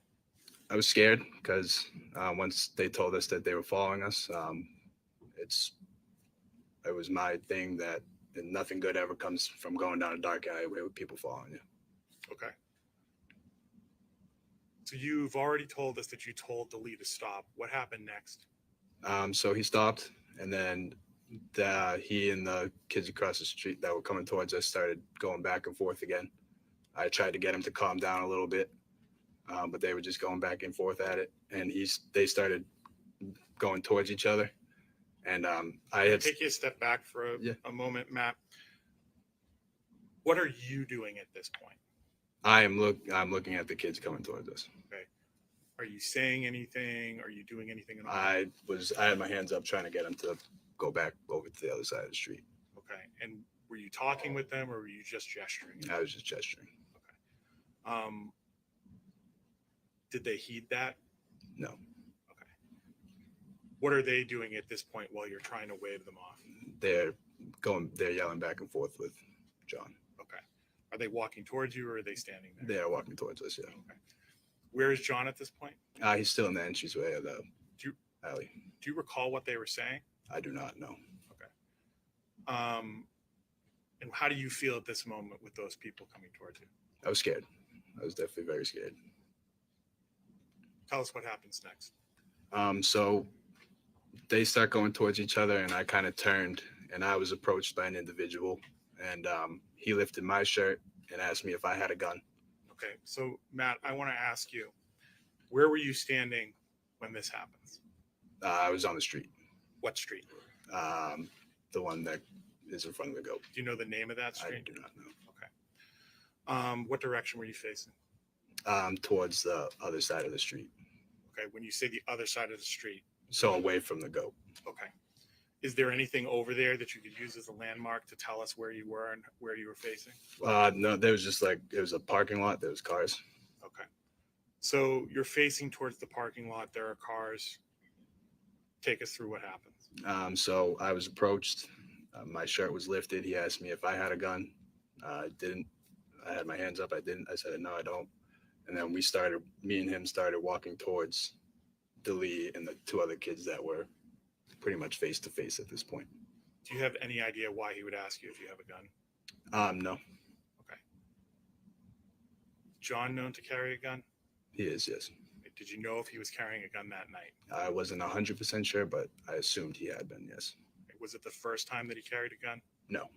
[SPEAKER 11] I was scared because once they told us that they were following us, it was my thing that nothing good ever comes from going down a dark alleyway with people following you.
[SPEAKER 10] Okay. So you've already told us that you told Delee to stop. What happened next?
[SPEAKER 11] So he stopped, and then he and the kids across the street that were coming towards us started going back and forth again. I tried to get him to calm down a little bit, but they were just going back and forth at it, and they started going towards each other. And I had
[SPEAKER 10] take you a step back for a moment, Matt. What are you doing at this point?
[SPEAKER 11] I'm looking at the kids coming towards us.
[SPEAKER 10] Okay. Are you saying anything? Are you doing anything at all?
[SPEAKER 11] I had my hands up trying to get them to go back over to the other side of the street.
[SPEAKER 10] Okay. And were you talking with them, or were you just gesturing?
[SPEAKER 11] I was just gesturing.
[SPEAKER 10] Okay. Did they heed that?
[SPEAKER 11] No.
[SPEAKER 10] Okay. What are they doing at this point while you're trying to wave them off?
[SPEAKER 11] They're yelling back and forth with John.
[SPEAKER 10] Okay. Are they walking towards you, or are they standing there?
[SPEAKER 11] They are walking towards us, yeah.
[SPEAKER 10] Okay. Where is John at this point?
[SPEAKER 11] He's still in the entranceway of the alley.
[SPEAKER 10] Do you recall what they were saying?
[SPEAKER 11] I do not know.
[SPEAKER 10] Okay. And how do you feel at this moment with those people coming towards you?
[SPEAKER 11] I was scared. I was definitely very scared.
[SPEAKER 10] Tell us what happens next.
[SPEAKER 11] So they start going towards each other, and I kind of turned, and I was approached by an individual, and he lifted my shirt and asked me if I had a gun.
[SPEAKER 10] Okay. So, Matt, I want to ask you, where were you standing when this happens?
[SPEAKER 11] I was on the street.
[SPEAKER 10] What street?
[SPEAKER 11] The one that is in front of the goat.
[SPEAKER 10] Do you know the name of that street?
[SPEAKER 11] I do not know.
[SPEAKER 10] Okay. What direction were you facing?
[SPEAKER 11] Towards the other side of the street.
[SPEAKER 10] Okay. When you say the other side of the street.
[SPEAKER 11] So away from the goat.
[SPEAKER 10] Okay. Is there anything over there that you could use as a landmark to tell us where you were and where you were facing?
[SPEAKER 11] No, there was just it was a parking lot. There was cars.
[SPEAKER 10] Okay. So you're facing towards the parking lot. There are cars. Take us through what happens.
[SPEAKER 11] So I was approached. My shirt was lifted. He asked me if I had a gun. I didn't. I had my hands up. I didn't. I said, no, I don't. And then me and him started walking towards Delee and the two other kids that were pretty much face to face at this point.
[SPEAKER 10] Do you have any idea why he would ask you if you have a gun?
[SPEAKER 11] No.
[SPEAKER 10] Okay. John known to carry a gun?
[SPEAKER 11] He is, yes.
[SPEAKER 10] Did you know if he was carrying a gun that night?
[SPEAKER 11] I wasn't 100% sure, but I assumed he had been, yes.
[SPEAKER 10] Was it the first time that he carried a gun?
[SPEAKER 11] No.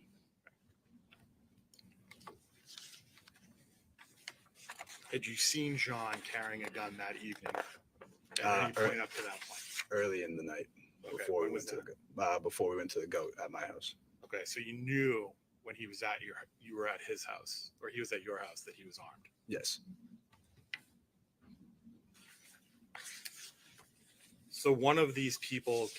[SPEAKER 10] Had you seen John carrying a gun that evening? At any point up to that point?
[SPEAKER 11] Early in the night,
[SPEAKER 10] Okay,
[SPEAKER 11] before
[SPEAKER 10] when
[SPEAKER 11] we
[SPEAKER 10] was
[SPEAKER 11] went to the goat at my house.
[SPEAKER 10] Okay, so you knew when he was at you were at his house, or he was at your house, that he was armed?
[SPEAKER 11] Yes.
[SPEAKER 10] So one of these people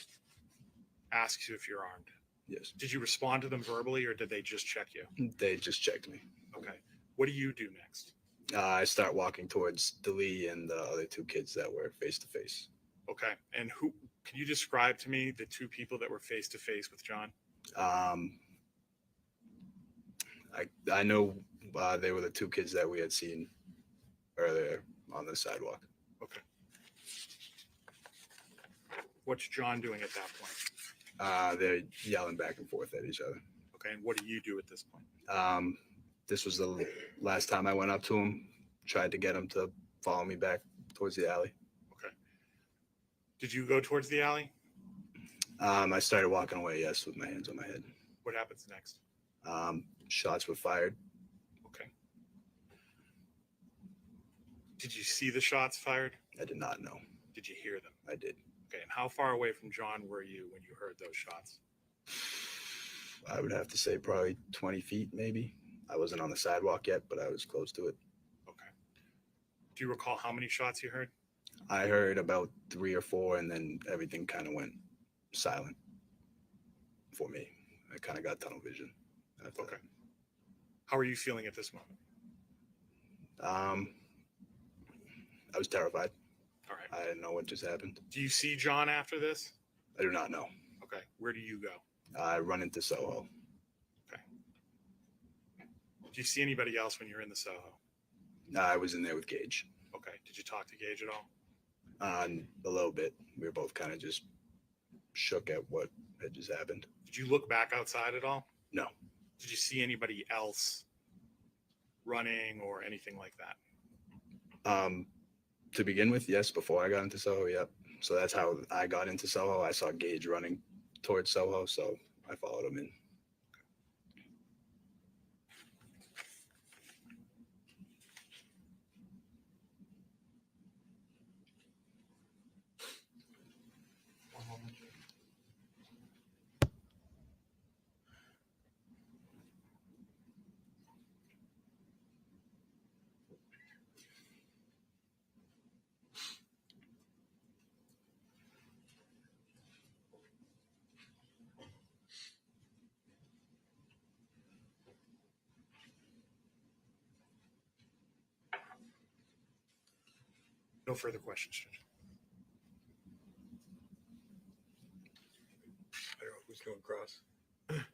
[SPEAKER 10] asks you if you're armed.
[SPEAKER 11] Yes.
[SPEAKER 10] Did you respond to them verbally, or did they just check you?
[SPEAKER 11] They just checked me.
[SPEAKER 10] Okay. What do you do next?
[SPEAKER 11] I start walking towards Delee and the other two kids that were face to face.
[SPEAKER 10] Okay. And who can you describe to me the two people that were face to face with John?
[SPEAKER 11] I know they were the two kids that we had seen earlier on the sidewalk.
[SPEAKER 10] Okay. What's John doing at that point?
[SPEAKER 11] They're yelling back and forth at each other.
[SPEAKER 10] Okay. And what do you do at this point?
[SPEAKER 11] This was the last time I went up to him, tried to get him to follow me back towards the alley.
[SPEAKER 10] Okay. Did you go towards the alley?
[SPEAKER 11] I started walking away, yes, with my hands on my head.
[SPEAKER 10] What happens next?
[SPEAKER 11] Shots were fired.
[SPEAKER 10] Okay. Did you see the shots fired?
[SPEAKER 11] I did not know.
[SPEAKER 10] Did you hear them?
[SPEAKER 11] I did.
[SPEAKER 10] Okay. And how far away from John were you when you heard those shots?
[SPEAKER 11] I would have to say probably 20 feet, maybe. I wasn't on the sidewalk yet, but I was close to it.
[SPEAKER 10] Okay. Do you recall how many shots you heard?
[SPEAKER 11] I heard about 3 or 4, and then everything kind of went silent for me. I kind of got tunnel vision.
[SPEAKER 10] Okay. How are you feeling at this moment?
[SPEAKER 11] I was terrified.
[SPEAKER 10] All right.
[SPEAKER 11] I didn't know what just happened.
[SPEAKER 10] Do you see John after this?
[SPEAKER 11] I do not know.
[SPEAKER 10] Okay. Where do you go?
[SPEAKER 11] I run into Soho.
[SPEAKER 10] Okay. Do you see anybody else when you're in the Soho?
[SPEAKER 11] I was in there with Gage.
[SPEAKER 10] Okay. Did you talk to Gage at all?
[SPEAKER 11] A little bit. We were both kind of just shook at what had just happened.
[SPEAKER 10] Did you look back outside at all?
[SPEAKER 11] No.
[SPEAKER 10] Did you see anybody else running or anything like that?
[SPEAKER 11] To begin with, yes, before I got into Soho, yep. So that's how I got into Soho. I saw Gage running towards Soho, so I followed him in.
[SPEAKER 10] No further questions, Judge.
[SPEAKER 2] I don't know who's going cross.
[SPEAKER 8] Your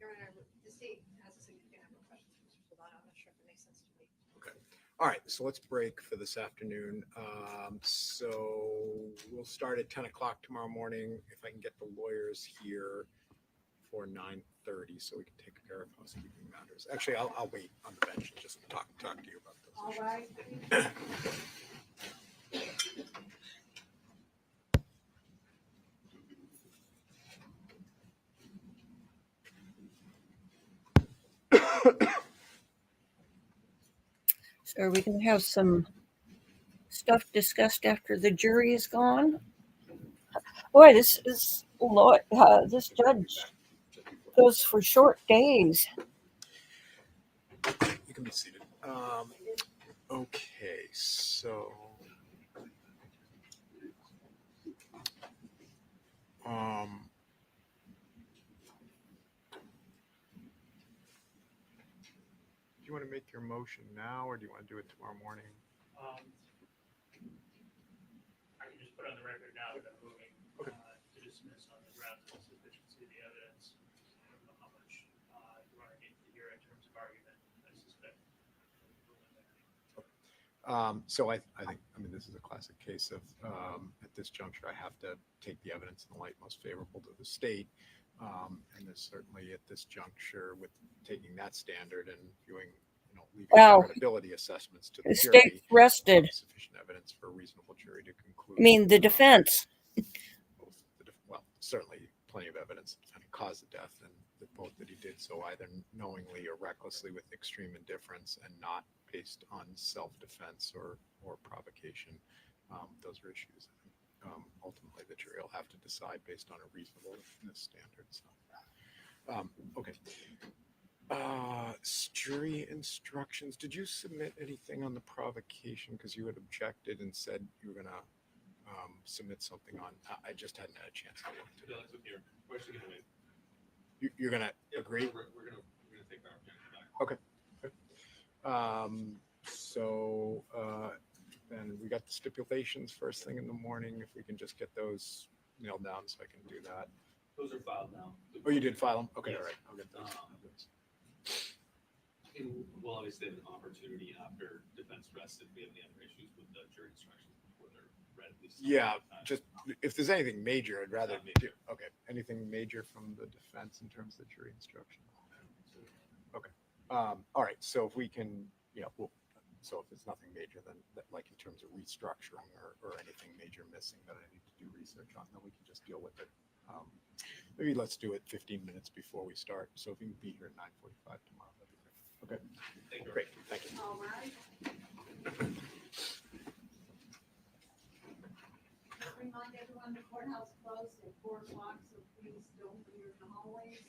[SPEAKER 8] Honor, the state has a significant number of questions for Mr. Solano. I'm not sure if it makes sense to me.
[SPEAKER 2] Okay. All right. So let's break for this afternoon. So we'll start at 10 o'clock tomorrow morning. If I can get the lawyers here for 9:30, so we can take care of housekeeping matters. Actually, I'll wait on the bench and just talk to you about those.
[SPEAKER 8] All
[SPEAKER 2] issues.
[SPEAKER 8] right.
[SPEAKER 1] So are we going to have some stuff discussed after the jury is gone? Boy, this judge goes for short days.
[SPEAKER 2] You can be seated. Okay, so do you want to make your motion now, or do you want to do it tomorrow morning?
[SPEAKER 7] I can just put on the record now that I'm moving to dismiss on the grounds of sufficiency of the evidence. I don't know how much you want to get to hear in terms of argument. I suspect.
[SPEAKER 2] So I think, this is a classic case of, at this juncture, I have to take the evidence in the light most favorable to the state. And there's certainly at this juncture, with taking that standard and viewing, leaving
[SPEAKER 1] Wow.
[SPEAKER 2] credibility assessments to
[SPEAKER 1] The
[SPEAKER 2] the
[SPEAKER 1] state
[SPEAKER 2] jury,
[SPEAKER 1] rested.
[SPEAKER 2] sufficient evidence for a reasonable jury to conclude.
[SPEAKER 1] I mean, the defense.
[SPEAKER 2] Well, certainly plenty of evidence that kind of caused the death, and that he did so either knowingly or recklessly with extreme indifference and not based on self-defense or provocation. Those are issues. Ultimately, the jury will have to decide based on a reasonableness standard. So, Okay. Jury instructions. Did you submit anything on the provocation? Because you had objected and said you were gonna submit something on. I just hadn't had a chance to look to
[SPEAKER 3] That's okay. We're actually gonna wait.
[SPEAKER 2] You're gonna agree?
[SPEAKER 3] We're gonna take our objection back.
[SPEAKER 2] Okay. So then we got the stipulations first thing in the morning. If we can just get those nailed down, so I can do that.
[SPEAKER 3] Those are filed now.
[SPEAKER 2] Oh, you did file them? Okay,
[SPEAKER 3] Yes.
[SPEAKER 2] all right. I'll get those.
[SPEAKER 3] And we'll obviously have an opportunity after defense rests if we have any other issues with the jury instructions before they're read. At least
[SPEAKER 2] Yeah, just if there's anything major, I'd rather
[SPEAKER 3] Not major.
[SPEAKER 2] okay. Anything major from the defense in terms of the jury instruction? Okay. All right. So if we can, so if it's nothing major, then like in terms of restructuring or anything major missing that I need to do research on, then we can just deal with it. Maybe let's do it 15 minutes before we start. So if you can be here at 9:45 tomorrow, that'd be great. Okay.
[SPEAKER 3] Thank you.
[SPEAKER 2] Great. Thank you.
[SPEAKER 6] All right. Remind everyone the courthouse closed at 4 o'clock, so please don't linger in the hallways.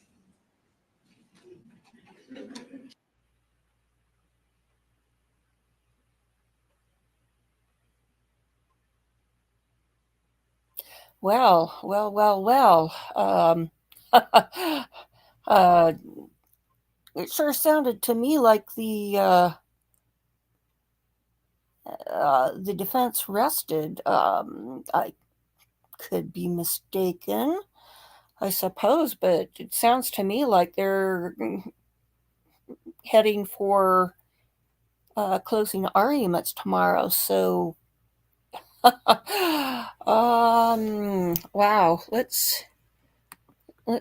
[SPEAKER 1] Well. It sure sounded to me like the defense rested. I could be mistaken, I suppose, but it sounds to me like they're heading for closing arguments tomorrow. So, wow. Let's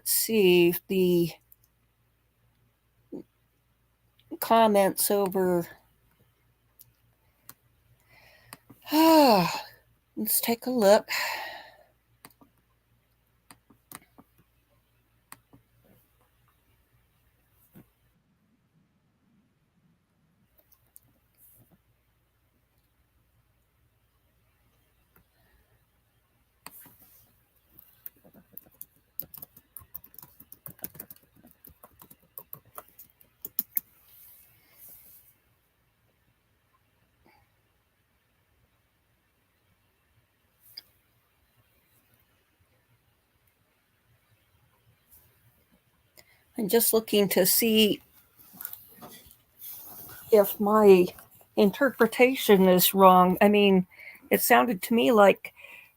[SPEAKER 1] see if the comments over. Let's take a look. I'm just looking to see if my interpretation is wrong. I mean, it sounded to me like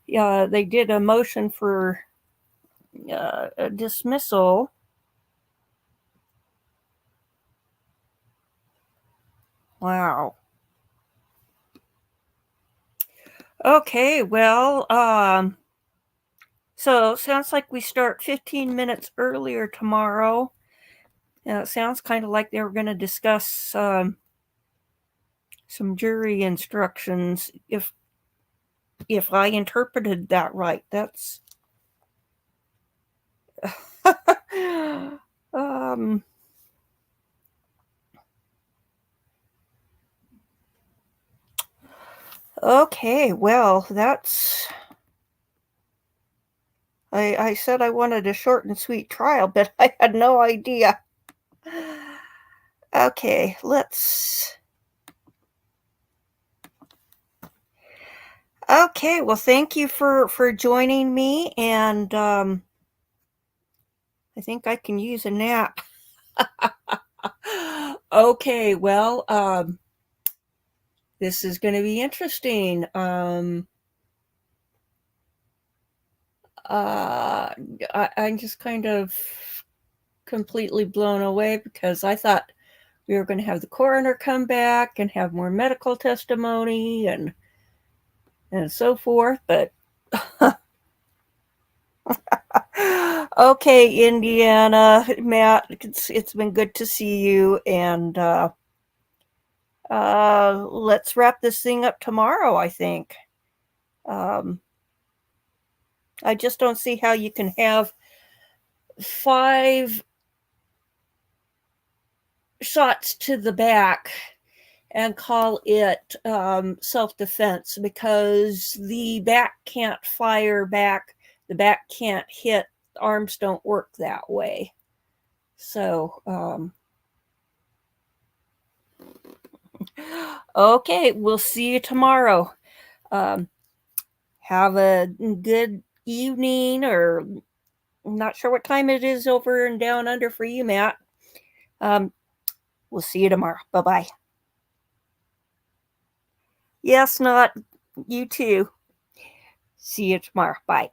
[SPEAKER 1] they did a motion for a dismissal. Wow. Okay, well, so sounds like we start 15 minutes earlier tomorrow. It sounds kind of like they were going to discuss some jury instructions. If I interpreted that right, that's okay. Well, that's. I said I wanted a short and sweet trial, but I had no idea. Okay, let's. Okay, well, thank you for joining me, and I think I can use a nap. Okay, well, this is going to be interesting. I'm just kind of completely blown away because I thought we were going to have the coroner come back and have more medical testimony and so forth, but okay, Indiana, Matt, it's been good to see you, and let's wrap this thing up tomorrow, I think. I just don't see how you can have 5 shots to the back and call it self-defense, because the back can't fire back, the back can't hit, arms don't work that way. So, okay, we'll see you tomorrow. Have a good evening, or I'm not sure what time it is over and down under for you, Matt. We'll see you tomorrow. Bye-bye. Yes, not you too. See you tomorrow. Bye.